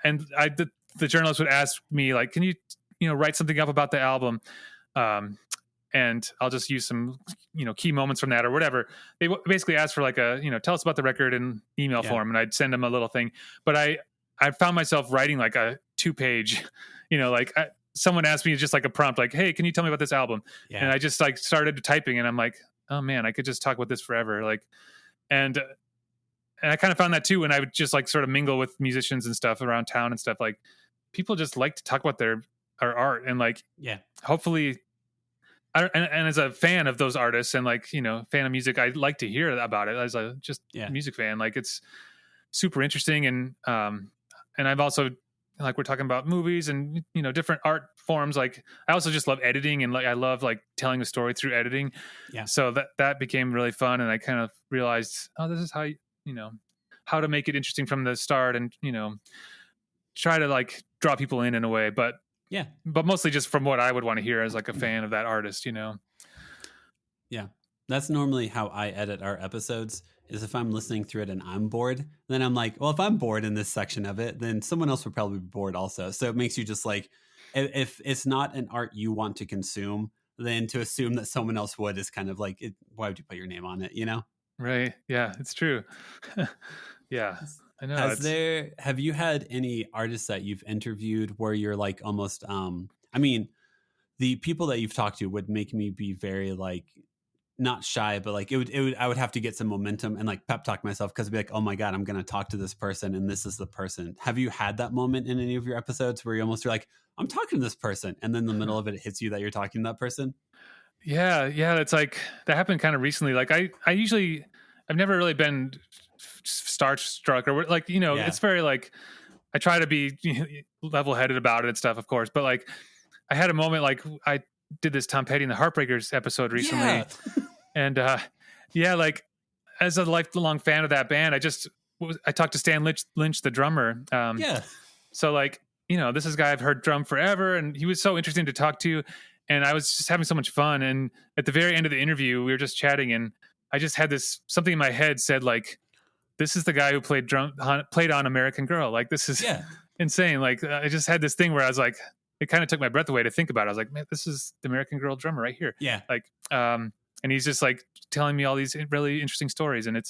the journalist would ask me like, can you write something up about the album? And I'll just use some, key moments from that or whatever. They basically asked for like tell us about the record in email form, and I'd send them a little thing. But I found myself writing like a 2-page, someone asked me just like a prompt, like, hey, can you tell me about this album? Yeah. And I just like started typing, and I'm like, oh man, I could just talk about this forever. Like, and I kind of found that too when I would just like sort of mingle with musicians and stuff around town and stuff. Like, people just like to talk about their art, and like, hopefully. And as a fan of those artists and like, fan of music, I like to hear about it as a music fan. Like, it's super interesting. And I've also, like, we're talking about movies and, different art forms. Like, I also just love editing, and like, I love like telling a story through editing. Yeah. So that became really fun. And I kind of realized, oh, this is how, how to make it interesting from the start, and, try to like draw people in a way, but mostly just from what I would want to hear as like a fan of that artist, Yeah. That's normally how I edit our episodes, is if I'm listening through it and I'm bored, then I'm like, well, if I'm bored in this section of it, then someone else would probably be bored also. So it makes you just like, if it's not an art you want to consume, then to assume that someone else would is kind of like, why would you put your name on it, Right. Yeah, it's true. Yeah. I know. Have you had any artists that you've interviewed where you're like almost, I mean, the people that you've talked to would make me be very like, not shy, but like I would have to get some momentum and like pep talk myself, because I'd be like, oh my God, I'm going to talk to this person and this is the person. Have you had that moment in any of your episodes where you almost are like, I'm talking to this person, and then in the middle of it hits you that you're talking to that person? Yeah. It's like that happened kind of recently. Like I've never really been starstruck or like, it's very like, I try to be level headed about it and stuff, of course. But like, I had a moment, like I did this Tom Petty and the Heartbreakers episode recently. And like, as a lifelong fan of that band, I talked to Stan Lynch, the drummer. So like, this is a guy I've heard drum forever, and he was so interesting to talk to. And I was just having so much fun. And at the very end of the interview, we were just chatting, and I just had something in my head said like, this is the guy who played on American Girl. Like, this is insane. Like, I just had this thing where I was like, it kind of took my breath away to think about it. I was like, man, this is the American Girl drummer right here. Yeah. Like, and he's just like telling me all these really interesting stories. And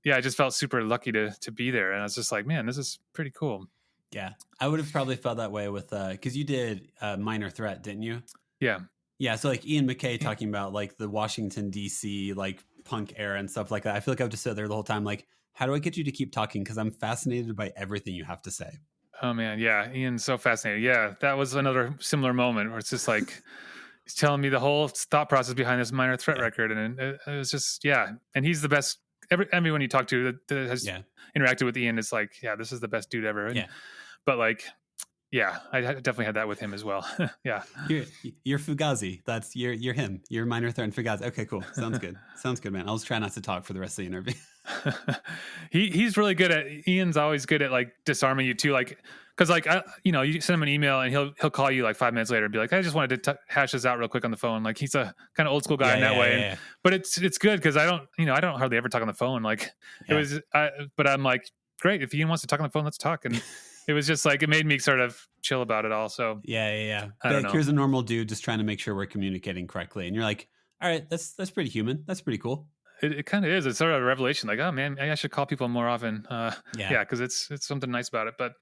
I just felt super lucky to be there. And I was just like, man, this is pretty cool. Yeah. I would have probably felt that way with, cause you did Minor Threat, didn't you? Yeah. Yeah. So like Ian MacKaye talking about like the Washington DC, like punk era and stuff like that. I feel like I've just sat there the whole time. Like, how do I get you to keep talking? Cause I'm fascinated by everything you have to say. Oh man. Yeah. Ian's so fascinating. Yeah. That was another similar moment where it's just like, he's telling me the whole thought process behind this Minor Threat record. And it was just, and he's the best. Everyone you talk to that has interacted with Ian is like, this is the best dude ever. And, but like, I definitely had that with him as well. Yeah. You're Fugazi. That's you're him. You're Minor Threat and Fugazi. Okay, cool. Sounds good. Sounds good, man. I'll just try not to talk for the rest of the interview. He's really good at, Ian's always good at like disarming you too. Like, cause like, you send him an email and he'll call you like 5 minutes later and be like, I just wanted to hash this out real quick on the phone. Like, he's a kind of old school guy in that way. Yeah. But it's good. Cause I don't hardly ever talk on the phone. Like but I'm like, great. If Ian wants to talk on the phone, let's talk. And it was just like, it made me sort of chill about it all. So I don't know. Here's a normal dude just trying to make sure we're communicating correctly. And you're like, all right, that's pretty human. That's pretty cool. It kind of is. It's sort of a revelation. Like, oh man, I should call people more often. Because it's something nice about it. But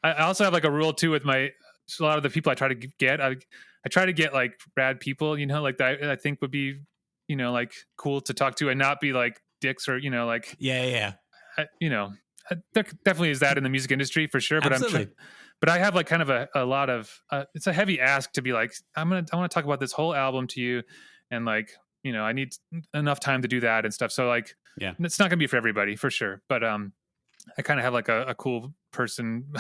I also have like a rule too with a lot of the people I try to get. I try to get like rad people, like that I think would be, like cool to talk to and not be like dicks or like there definitely is that in the music industry for sure. But Absolutely. but I have like kind of a lot of, it's a heavy ask to be like, I want to talk about this whole album to you. And like, I need enough time to do that and stuff. So like, Yeah. it's not gonna be for everybody for sure. But, I kind of have like a cool person,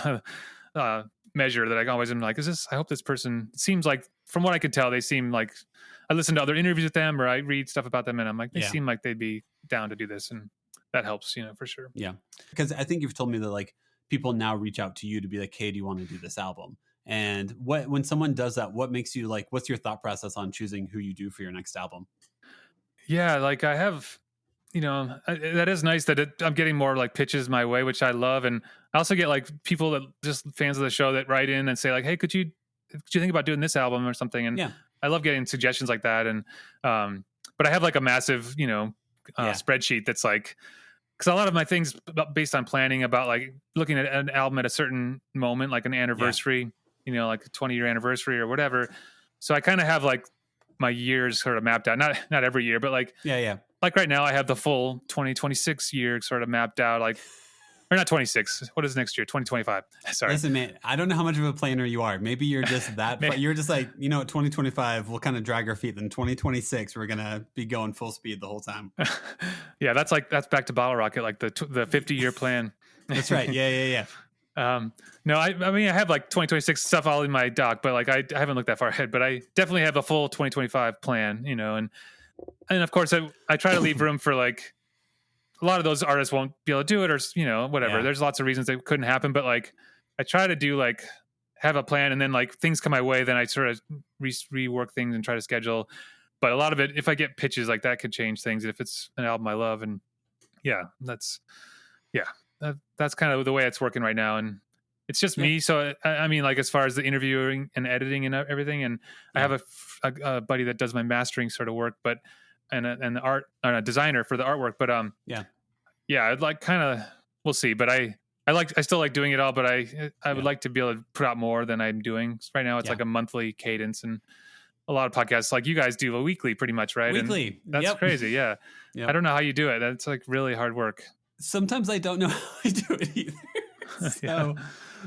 measure that I always am like, I hope this person seems like, from what I could tell, they seem like, I listen to other interviews with them or I read stuff about them and I'm like, they Yeah. seem like they'd be down to do this. And that helps, for sure. Yeah. Because I think you've told me that like people now reach out to you to be like, hey, do you want to do this album? And when someone does that, what makes you like, what's your thought process on choosing who you do for your next album? Yeah. Like I have, that is nice that I'm getting more like pitches my way, which I love. And I also get like people that just fans of the show that write in and say like, hey, could you think about doing this album or something? And Yeah. I love getting suggestions like that. And, but I have like a massive, spreadsheet that's like, because a lot of my things based on planning about like looking at an album at a certain moment, like an anniversary, like a 20-year anniversary or whatever. So I kind of have like my years sort of mapped out, not every year, but like, Yeah. like right now I have the full 2026 year sort of mapped out, like, or not 26. What is next year? 2025. Sorry. Listen, man, I don't know how much of a planner you are. Maybe you're just that, you're just like, 2025, we'll kind of drag our feet. Then 2026, we're going to be going full speed the whole time. Yeah. That's back to Bottle Rocket, like the 50-year plan. That's right. Yeah. No, I mean, I have like 2026 stuff all in my doc, but like, I haven't looked that far ahead, but I definitely have a full 2025 plan, and of course I try to leave room for like, a lot of those artists won't be able to do it or, whatever. Yeah. There's lots of reasons they couldn't happen, but like I try to do like, have a plan and then like things come my way, then I sort of rework things and try to schedule. But a lot of it, if I get pitches like that, could change things if it's an album I love. And that's kind of the way it's working right now. And it's just me. So I mean, like as far as the interviewing and editing and everything, and I have a buddy that does my mastering sort of work, but and the art and a designer for the artwork. But I'd like kind of, we'll see. But I still like doing it all, but I would like to be able to put out more than I'm doing right now. It's like a monthly cadence, and a lot of podcasts like you guys do a weekly pretty much, right? Weekly. And that's crazy. Yeah. Yep. I don't know how you do it. That's like really hard work. Sometimes I don't know how I do it either. So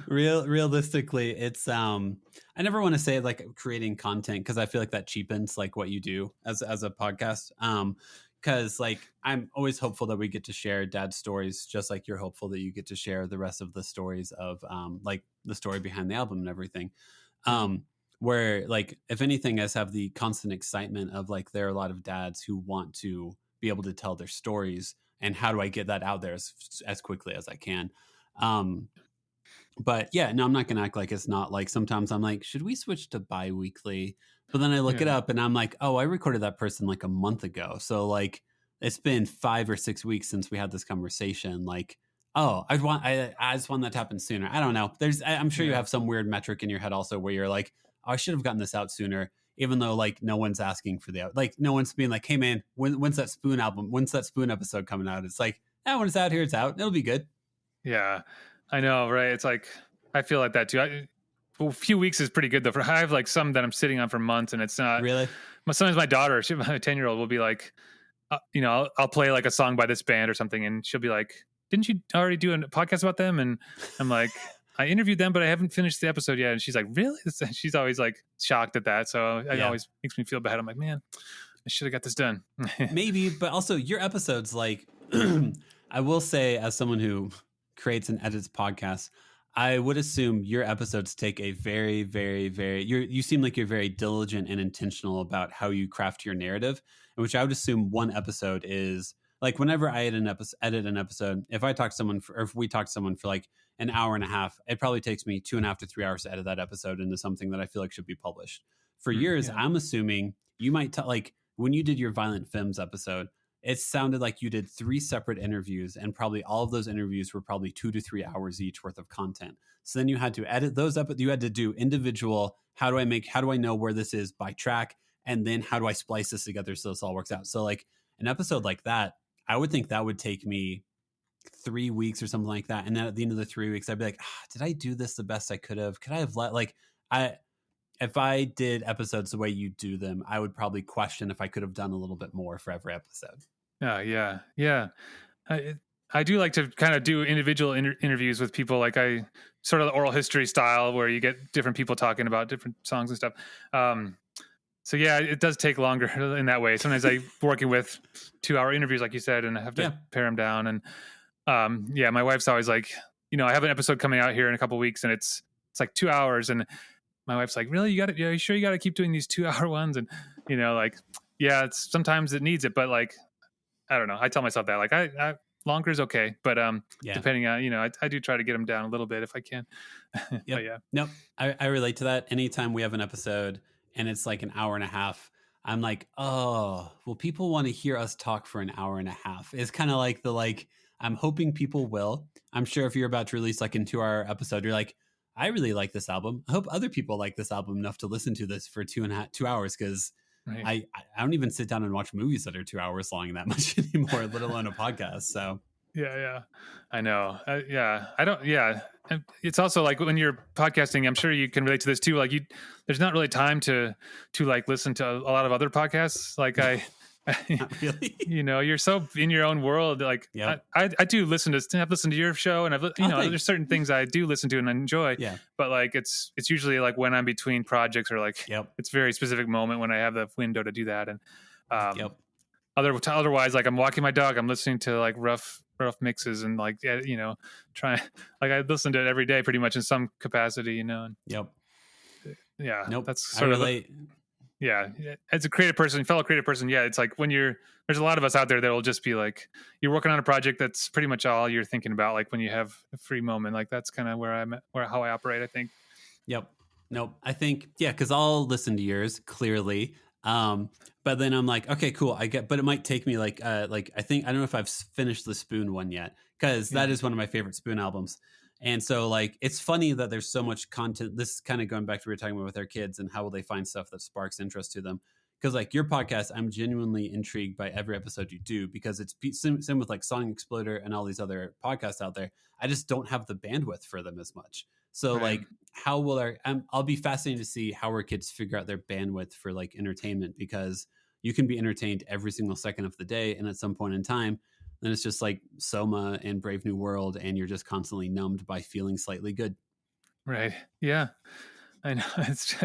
realistically, it's I never want to say like creating content because I feel like that cheapens like what you do as a podcast. Because like I'm always hopeful that we get to share dad stories, just like you're hopeful that you get to share the rest of the stories of like the story behind the album and everything. Where like if anything, I just have the constant excitement of like there are a lot of dads who want to be able to tell their stories, and how do I get that out there as quickly as I can. But yeah, no, I'm not gonna act like it's not. Like sometimes I'm like, should we switch to bi-weekly? But then I look it up and I'm like, oh, I recorded that person like a month ago. So like it's been 5 or 6 weeks since we had this conversation. Like, oh, I just want that to happen sooner. I don't know. I'm sure you have some weird metric in your head also where you're like, oh, I should have gotten this out sooner, even though like no one's asking for like no one's being like, hey man, when's that Spoon album? When's that Spoon episode coming out? It's like, when it's out here, it's out. It'll be good. Yeah, I know, right? It's like, I feel like that too. A few weeks is pretty good though. I have like some that I'm sitting on for months, and it's not really. Sometimes my daughter, my 10-year-old, will be like, I'll play like a song by this band or something, and she'll be like, "Didn't you already do a podcast about them?" And I'm like, "I interviewed them, but I haven't finished the episode yet." And she's like, "Really?" She's always like shocked at that. So it always makes me feel bad. I'm like, man, I should have got this done. Maybe, but also your episodes, like, I will say, as someone who creates and edits podcasts, I would assume your episodes take a very, very, very, you seem like you're very diligent and intentional about how you craft your narrative, in which I would assume one episode is like, whenever I edit an episode, if I talk to someone or if we talk to someone for like an hour and a half, it probably takes me 2.5 to 3 hours to edit that episode into something that I feel like should be published. For yours, I'm assuming you might like when you did your Violent Femmes episode, it sounded like you did 3 separate interviews, and probably all of those interviews were probably 2 to 3 hours each worth of content. So then you had to edit those up. You had to do individual, how do I know where this is by track? And then how do I splice this together so this all works out? So like an episode like that, I would think that would take me 3 weeks or something like that. And then at the end of the 3 weeks, I'd be like, did I do this the best I could have? Could I have if I did episodes the way you do them, I would probably question if I could have done a little bit more for every episode. Yeah. I do like to kind of do individual interviews with people, like I sort of the oral history style where you get different people talking about different songs and stuff. Um, so yeah, it does take longer in that way. Sometimes I working with 2-hour interviews, like you said, and I have to Yeah. pare them down. And yeah, my wife's always like, I have an episode coming out here in a couple of weeks, and it's like 2 hours, and my wife's like, really, you sure you got to keep doing these 2-hour ones? And like, yeah, sometimes it needs it, but like, I don't know. I tell myself that like I longer is okay, but Yeah. depending on I do try to get them down a little bit if I can. Yep. But yeah, Nope. I relate to that. Anytime we have an episode and it's like an hour and a half, I'm like, oh, well, people want to hear us talk for an hour and a half. It's kind of like I'm hoping people will. I'm sure if you're about to release like a 2-hour episode, you're like, I really like this album. I hope other people like this album enough to listen to this for 2 hours, because right. I don't even sit down and watch movies that are 2 hours long that much anymore, let alone a podcast. So Yeah, I know. Yeah, I don't. Yeah, and it's also like when you're podcasting, I'm sure you can relate to this too. Like there's not really time to like listen to a lot of other podcasts. Like not really. You're so in your own world. Like Yep. I do listen to. I've listened to your show, and there's certain things I do listen to and enjoy. Yeah. But like it's usually like when I'm between projects, or like Yep. it's a very specific moment when I have the window to do that. And Yep. otherwise, like I'm walking my dog, I'm listening to like rough mixes, and like trying, like I listen to it every day pretty much in some capacity, and Yep. yeah, Nope. that's sort of relate. Yeah, as a fellow creative person, yeah, it's like when there's a lot of us out there that will just be like, you're working on a project that's pretty much all you're thinking about, like when you have a free moment. Like that's kind of how I operate, I think. Yep. Nope. I think, yeah, because I'll listen to yours clearly. But then I'm like, okay, cool. But it might take me like I think, I don't know if I've finished the Spoon one yet, because that is one of my favorite Spoon albums. And so like, it's funny that there's so much content. This is kind of going back to what we were talking about with our kids and how will they find stuff that sparks interest to them. Because like your podcast, I'm genuinely intrigued by every episode you do, because it's same with like Song Exploder and all these other podcasts out there. I just don't have the bandwidth for them as much. So Right. like, how will I'll be fascinated to see how our kids figure out their bandwidth for like entertainment, because you can be entertained every single second of the day. And at some point in time, then it's just like Soma and Brave New World, and you're just constantly numbed by feeling slightly good. Right. Yeah. I know. It's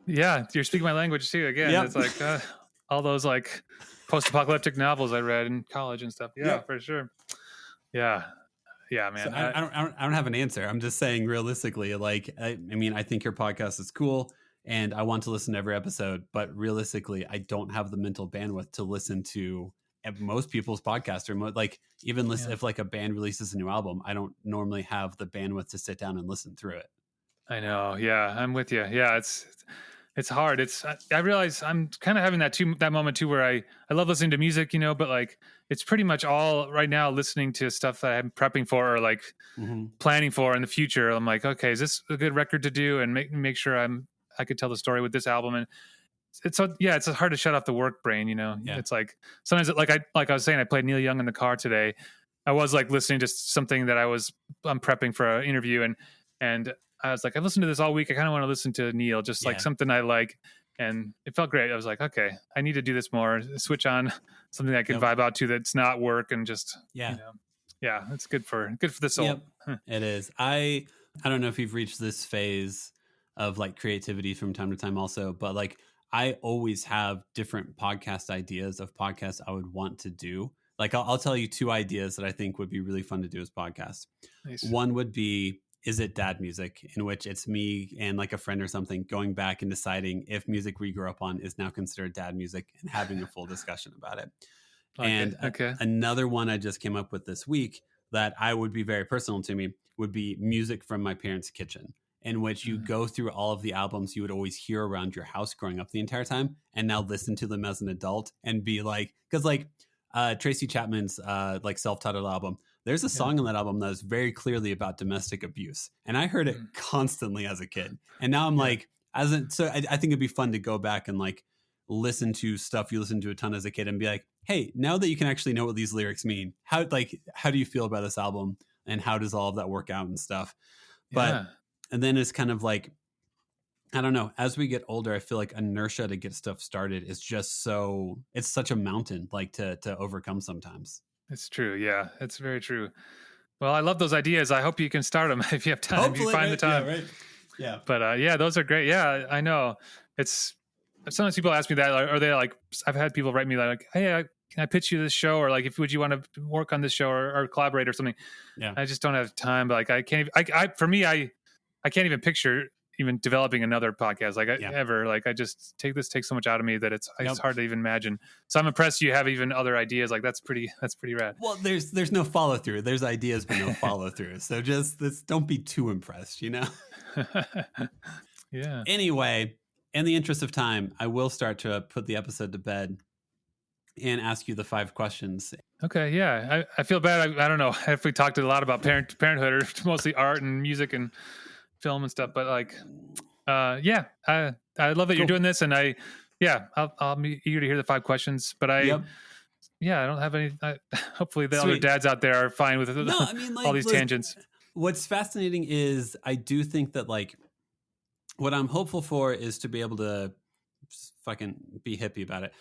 yeah. You're speaking my language too. Again, Yep. It's like all those like post-apocalyptic novels I read in college and stuff. Yeah, Yep. for sure. Yeah. Yeah, man. So I don't have an answer. I'm just saying realistically, like, I mean, I think your podcast is cool and I want to listen to every episode, but realistically, I don't have the mental bandwidth to listen to most people's podcasts, or like even listen if like a band releases a new album. I don't normally have the bandwidth to sit down and listen through it. I know. Yeah, I'm with you. Yeah, it's hard. I realize I'm kind of having that moment too, where I love listening to music, but like it's pretty much all right now listening to stuff that I'm prepping for, or like planning for in the future. I'm like, okay, is this a good record to do, and make sure I could tell the story with this album. And it's hard to shut off the work brain, Yeah. It's like sometimes like I was saying, I played Neil Young in the car today. I was like listening to something that I'm prepping for an interview, and I was like, I've listened to this all week. I kind of want to listen to Neil, just like something I like. And it felt great. I was like, okay, I need to do this more, switch on something I can vibe out to that's not work, and just, it's good for the soul. Yep. It is. I don't know if you've reached this phase of like creativity from time to time also, but like I always have different podcast ideas of podcasts I would want to do. Like I'll tell you 2 ideas that I think would be really fun to do as podcasts. Nice. One would be, is it dad music, in which it's me and like a friend or something going back and deciding if music we grew up on is now considered dad music, and having a full discussion about it. Okay. Another one I just came up with this week that I would be very personal to me would be music from my parents' kitchen, in which you go through all of the albums you would always hear around your house growing up the entire time, and now listen to them as an adult and be like, because like Tracy Chapman's like self-titled album, there's a song on that album that is very clearly about domestic abuse, and I heard it constantly as a kid, and now I'm like, I think it'd be fun to go back and like listen to stuff you listened to a ton as a kid and be like, hey, now that you can actually know what these lyrics mean, how do you feel about this album, and how does all of that work out and stuff? But and then it's kind of like, I don't know, as we get older, I feel like inertia to get stuff started is just it's such a mountain like to overcome sometimes. It's true. Yeah, it's very true. Well, I love those ideas. I hope you can start them if you have time, if you Hopefully, find the right? Yeah, time. right. Yeah. But yeah, those are great. Yeah, I know. It's sometimes people ask me that, or they like. I've had people write me like, "Hey, can I pitch you this show?" Or like, "If would you want to work on this show or collaborate or something?" Yeah. I just don't have time. But like, I can't. For me, I can't even picture even developing another podcast Yeah. ever. Like, I just takes so much out of me that it's Yep. hard to even imagine. So I'm impressed you have even other ideas. Like that's pretty rad. Well, there's no follow through. There's ideas, but no follow through. So just don't be too impressed, you know? Yeah. Anyway, in the interest of time, I will start to put the episode to bed and ask you the 5 questions. Okay. Yeah. I feel bad. I don't know if we talked a lot about parenthood or mostly art and music and film and stuff, but like, yeah, I love that you're doing this, and I'll be eager to hear the 5 questions. But I don't have any. Hopefully, the other dads out there are fine with all these tangents. What's fascinating is I do think that like what I'm hopeful for is to be able to just fucking be hippie about it.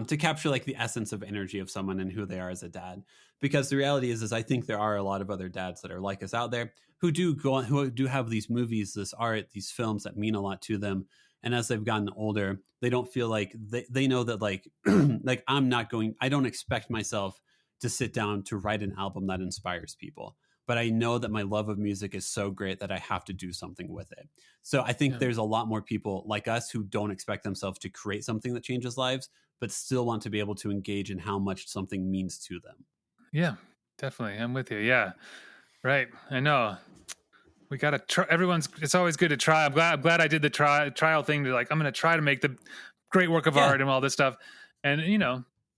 To capture like the essence of energy of someone and who they are as a dad. Because the reality is I think there are a lot of other dads that are like us out there who do go on, who do have these movies, this art, these films that mean a lot to them. And as they've gotten older, they don't feel like they know that like, like I don't expect myself to sit down to write an album that inspires people. But I know that my love of music is so great that I have to do something with it. So I think there's a lot more people like us who don't expect themselves to create something that changes lives, but still want to be able to engage in how much something means to them. Yeah, definitely. I'm with you. Yeah. Right. I know. We got to try. It's always good to try. I'm glad I did the trial thing to like, I'm going to try to make the great work of art and all this stuff. And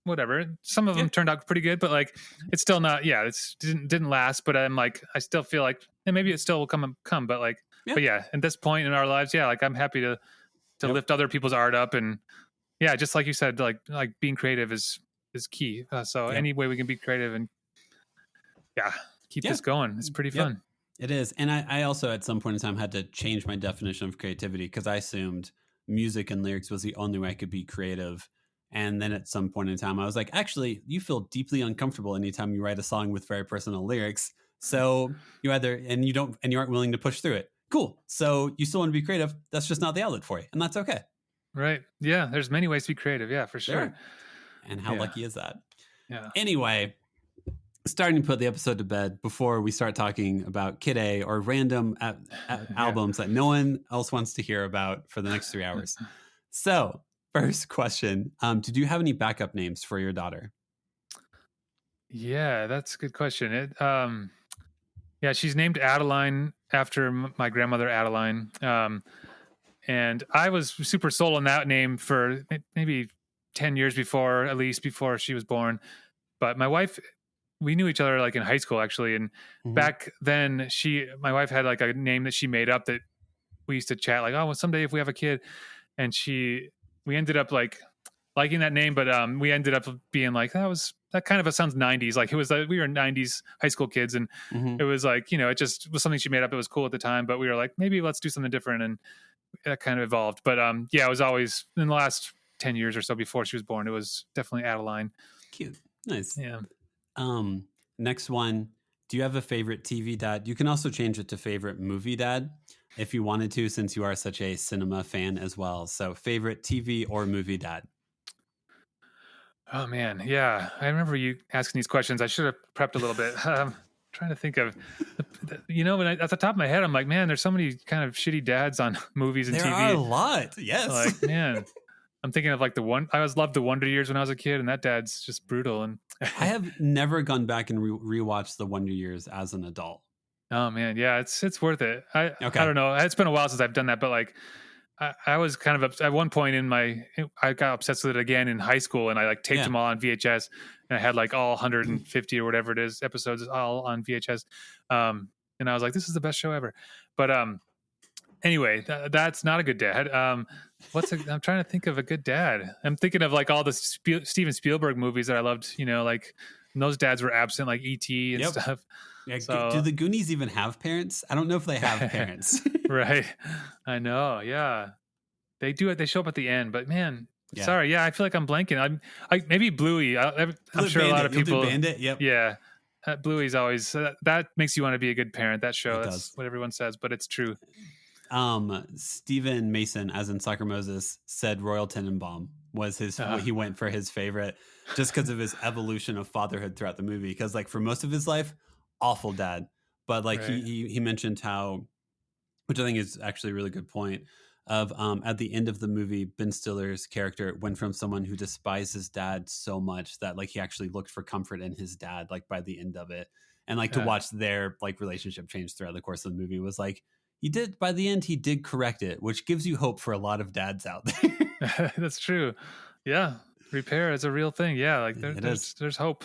whatever. Some of them turned out pretty good, but like, it's still not, it didn't last, but I'm like, I still feel like, and maybe it still will come, but like, but yeah, at this point in our lives, like I'm happy to lift other people's art up. And just like you said, like being creative is key. So any way we can be creative and keep this going, it's pretty fun. It is. And I also at some point in time had to change my definition of creativity because I assumed music and lyrics was the only way I could be creative. And then at some point in time, I was like, actually, you feel deeply uncomfortable anytime you write a song with very personal lyrics. So you aren't willing to push through it. Cool. So you still want to be creative. That's just not the outlet for you. And that's okay. Right. Yeah. There's many ways to be creative. Yeah, for sure. And how lucky is that? Yeah. Anyway, starting to put the episode to bed before we start talking about Kid A or random albums that no one else wants to hear about for the next 3 hours. So first question, did you have any backup names for your daughter? Yeah, that's a good question. She's named Adeline after my grandmother Adeline. And I was super sold on that name for maybe 10 years at least before she was born. But my wife, we knew each other like in high school actually. And back then my wife had like a name that she made up that we used to chat like, oh, well, someday if we have a kid. And we ended up like liking that name, but we ended up being like, that kind of sounds 90s. Like it was, we were 90s high school kids. And it was like, it just was something she made up. It was cool at the time, but we were like, maybe let's do something different. And that kind of evolved. But it was always in the last 10 years or so before she was born, it was definitely Adeline. Cute. Nice. Yeah. Next one. Do you have a favorite TV dad? You can also change it to favorite movie dad if you wanted to, since you are such a cinema fan as well. So favorite TV or movie dad? Oh man. Yeah. I remember you asking these questions. I should have prepped a little bit. Trying to think of, when at the top of my head, I'm like, man, there's so many kind of shitty dads on movies and TV. There are a lot. Yes. Like, man, I'm thinking of like I always loved the Wonder Years when I was a kid, and that dad's just brutal. And I have never gone back and rewatched the Wonder Years as an adult. Oh man. Yeah. It's worth it. I don't know. It's been a while since I've done that, but like, I was kind of at one point I got obsessed with it again in high school, and I like taped them all on VHS, and I had like all 150 or whatever it is episodes all on VHS. And I was like, this is the best show ever. But anyway, that's not a good dad. I'm trying to think of a good dad. I'm thinking of like all the Steven Spielberg movies that I loved, like those dads were absent, like E.T. and stuff. Yeah, so, do the Goonies even have parents? I don't know if they have parents. Right. I know. Yeah. They do it. They show up at the end, but man, Yeah. Sorry, yeah, I feel like I'm blanking. Maybe Bluey. I'm sure Bandit. a lot of You'll do people. Bandit. Yep. Yeah, Bluey's always that makes you want to be a good parent. That show. It That's does. what everyone says, but it's true. Stephen Mason, as in Soccer Moses, said Royal Tenenbaum was he went for his favorite just because of his evolution of fatherhood throughout the movie. Because like for most of his life, awful dad, but like Right. he mentioned how, which I think is actually a really good point, of at the end of the movie, Ben Stiller's character went from someone who despised his dad so much that like he actually looked for comfort in his dad like by the end of it. And like to watch their like relationship change throughout the course of the movie was like, he did, by the end he did correct it, which gives you hope for a lot of dads out there. That's true. Yeah, repair is a real thing. Yeah, like there's hope.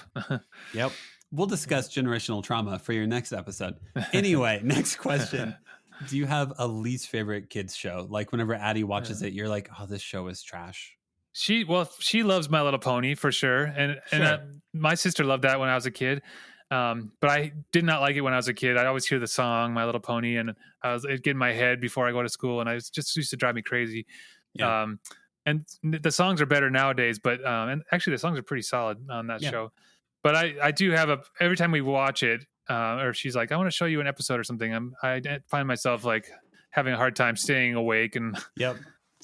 Yep. We'll discuss generational trauma for your next episode. Anyway, next question. Do you have a least favorite kids show? Like whenever Addie watches it, you're like, oh, this show is trash. She loves My Little Pony for sure, and my sister loved that when I was a kid. But I did not like it when I was a kid. I always hear the song My Little Pony, and it'd get in my head before I go to school, and I just used to drive me crazy. Yeah. And the songs are better nowadays, but and actually the songs are pretty solid on that show. But I do have every time we watch it, or she's like, I want to show you an episode or something. I find myself like having a hard time staying awake, and yep.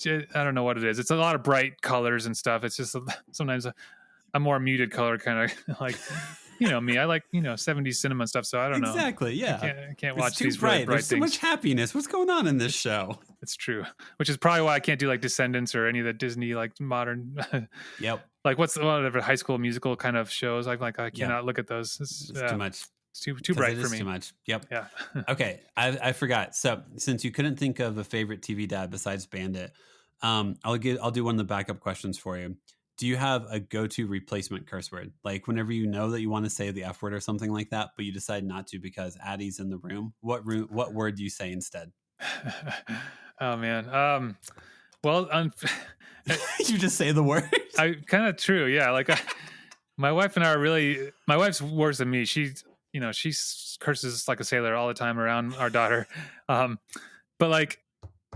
I don't know what it is. It's a lot of bright colors and stuff. It's just sometimes a more muted color kind of like, you know me. I like 70s cinema stuff, so I don't know. Exactly. Yeah. I can't watch these bright. There's so much happiness. What's going on in this show? It's true. Which is probably why I can't do like Descendants or any of the Disney like modern. Yep. Like whatever High School Musical kind of shows. I cannot look at those. It's too much. It's too bright for me. Too much. Yep. Yeah. Okay. I forgot. So since you couldn't think of a favorite TV dad besides Bandit, I'll do one of the backup questions for you. Do you have a go-to replacement curse word? Like whenever you know that you want to say the F word or something like that, but you decide not to because Addie's in the room, what word do you say instead? Oh man. Well, you just say the word. I kind of true. Yeah. Like my wife and I are really, my wife's worse than me. She curses like a sailor all the time around our daughter. But like,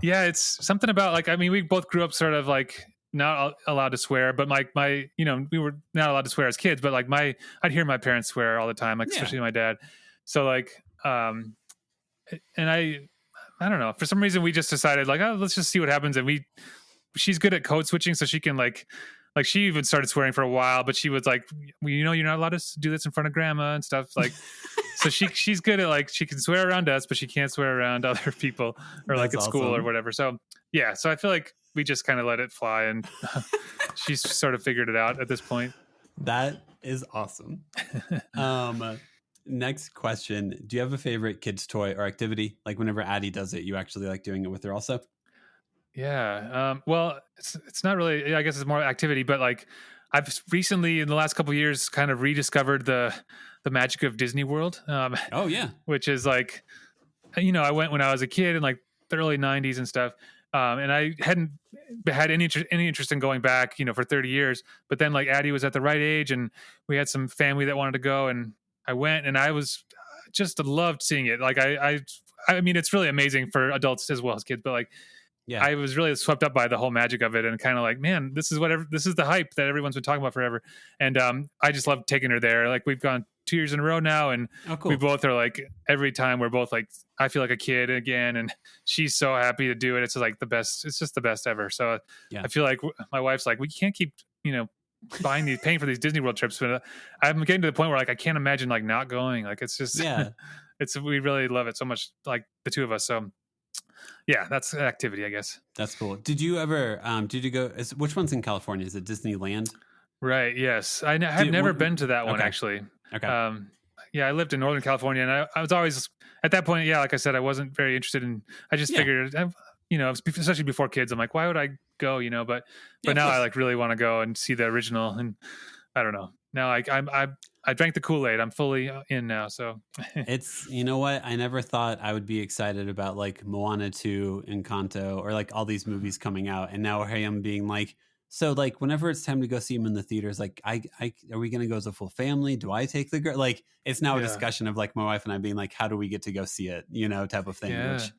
yeah, it's something about like, I mean, we both grew up sort of like not allowed to swear, but my, we were not allowed to swear as kids, but like I'd hear my parents swear all the time, like especially my dad. So like, and I don't know, for some reason we just decided like, oh, let's just see what happens. And she's good at code switching. So she can like she even started swearing for a while, but she was like, well, you're not allowed to do this in front of grandma and stuff. Like, so she's good at like, she can swear around us, but she can't swear around other people or like at school or whatever. So yeah. So I feel like we just kind of let it fly and she's sort of figured it out at this point. That is awesome. Next question. Do you have a favorite kids toy or activity? Like whenever Addie does it, you actually like doing it with her also? Yeah. Well, it's not really, I guess it's more activity, but like I've recently in the last couple of years kind of rediscovered the magic of Disney World. Oh yeah. Which is like, I went when I was a kid in like the early 90s and stuff. And I hadn't had any interest in going back, for 30 years, but then like Addie was at the right age and we had some family that wanted to go and I went and I was just loved seeing it. Like I mean, it's really amazing for adults as well as kids, but like, yeah, I was really swept up by the whole magic of it and kind of like, man, this is the hype that everyone's been talking about forever. And I just love taking her there. Like we've gone 2 years in a row now. And we both are like, every time we're both like, I feel like a kid again. And she's so happy to do it. It's like the best. It's just the best ever. So I feel like my wife's like, we can't keep, paying for these Disney World trips. But I'm getting to the point where like, I can't imagine like not going. Like, it's just, we really love it so much. Like the two of us. So yeah, that's an activity, I guess. That's cool. Did you ever, did you go, which one's in California? Is it Disneyland? Right. Yes. I've never been to that one actually. Okay. Yeah, I lived in Northern California and I was always at that point. Yeah. Like I said, I wasn't very interested in, I just figured, especially before kids, I'm like, why would I go, but now I like really want to go and see the original. And I don't know. Now I drank the Kool-Aid. I'm fully in now. So it's, you know what? I never thought I would be excited about like Moana 2, Encanto, or like all these movies coming out. And now here I am being like, so like whenever it's time to go see them in the theaters, like are we going to go as a full family? Do I take the girl? Like it's now a discussion of like my wife and I being like, how do we get to go see it? Type of thing, which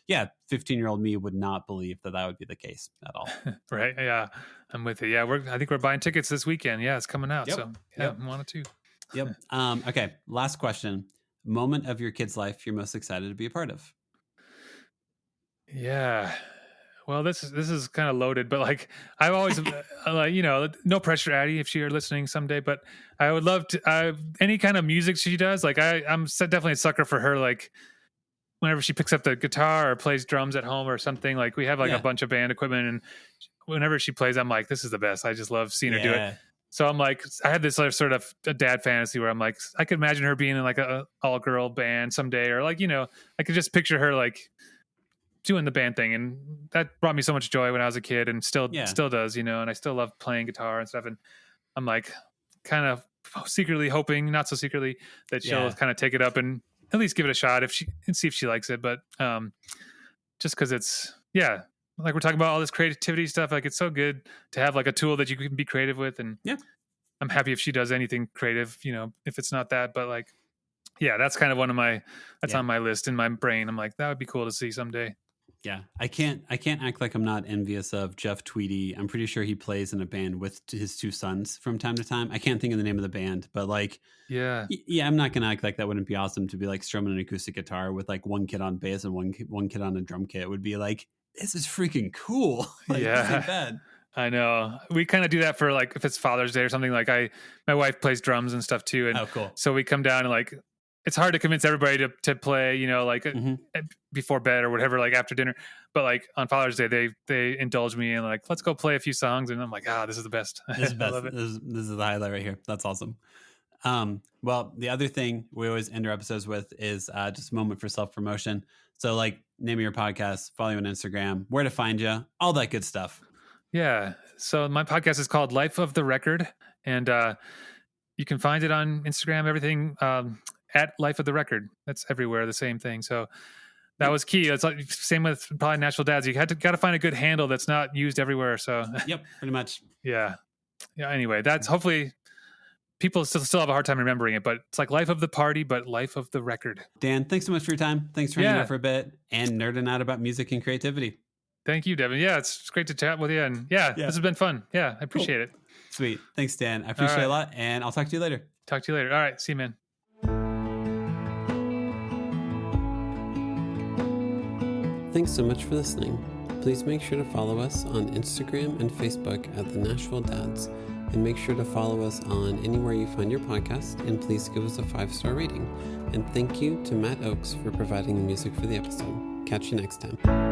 yeah, 15-year-old me would not believe that would be the case at all. Right. Yeah. I'm with you. Yeah. I think we're buying tickets this weekend. Yeah. It's coming out. Yep. So yeah, I wanted to. Yep. Okay. Last question. Moment of your kid's life you're most excited to be a part of. Yeah. Well, this is kind of loaded, but like I've always like, no pressure, Addie, if she are listening someday, but I would love to any kind of music she does. Like I'm definitely a sucker for her. Like whenever she picks up the guitar or plays drums at home or something, like we have like a bunch of band equipment, and whenever she plays, I'm like, this is the best. I just love seeing her do it. So I'm like, I had this sort of a dad fantasy where I'm like, I could imagine her being in like a all girl band someday, or like, I could just picture her like doing the band thing, and that brought me so much joy when I was a kid, and still does, and I still love playing guitar and stuff. And I'm like kind of secretly hoping, not so secretly, that she'll kind of take it up and at least give it a shot and see if she likes it. But just because it's like we're talking about all this creativity stuff, like it's so good to have like a tool that you can be creative with. And I'm happy if she does anything creative, if it's not that, but like that's kind of one of my on my list in my brain. I'm like, that would be cool to see someday. Yeah, I can't act like I'm not envious of Jeff Tweedy. I'm pretty sure he plays in a band with his two sons from time to time. I can't think of the name of the band, but like, I'm not gonna act like that wouldn't be awesome to be like strumming an acoustic guitar with like one kid on bass and one kid on a drum kit. It would be like, this is freaking cool. Like, this ain't bad. I know. We kind of do that for like if it's Father's Day or something. Like my wife plays drums and stuff too, and cool. So we come down and like. It's hard to convince everybody to play, like before bed or whatever, like after dinner. But like on Father's Day, they indulge me and like, let's go play a few songs. And I'm like, this is the best. This is best. I love it. This is the highlight right here. That's awesome. Well, the other thing we always end our episodes with is just a moment for self-promotion. So like name of your podcast, follow you on Instagram, where to find you, all that good stuff. Yeah. So my podcast is called Life of the Record. And you can find it on Instagram, everything at Life of the Record. That's everywhere, the same thing. So that was key. It's like same with probably Nashville Dads. You got to find a good handle that's not used everywhere. So yep, pretty much. Yeah. Anyway, that's hopefully people still have a hard time remembering it, but it's like Life of the Party, but Life of the Record. Dan, thanks so much for your time. Thanks for hanging out for a bit and nerding out about music and creativity. Thank you, Devin. Yeah, it's great to chat with you, and this has been fun. Yeah, I appreciate it. Sweet. Thanks, Dan. I appreciate it a lot, and I'll talk to you later. Talk to you later. All right. See you, man. Thanks so much for listening. Please make sure to follow us on Instagram and Facebook at the Nashville Dads, and make sure to follow us on anywhere you find your podcast, and please give us a 5-star rating. And thank you to Matt Oakes for providing the music for the episode. Catch you next time.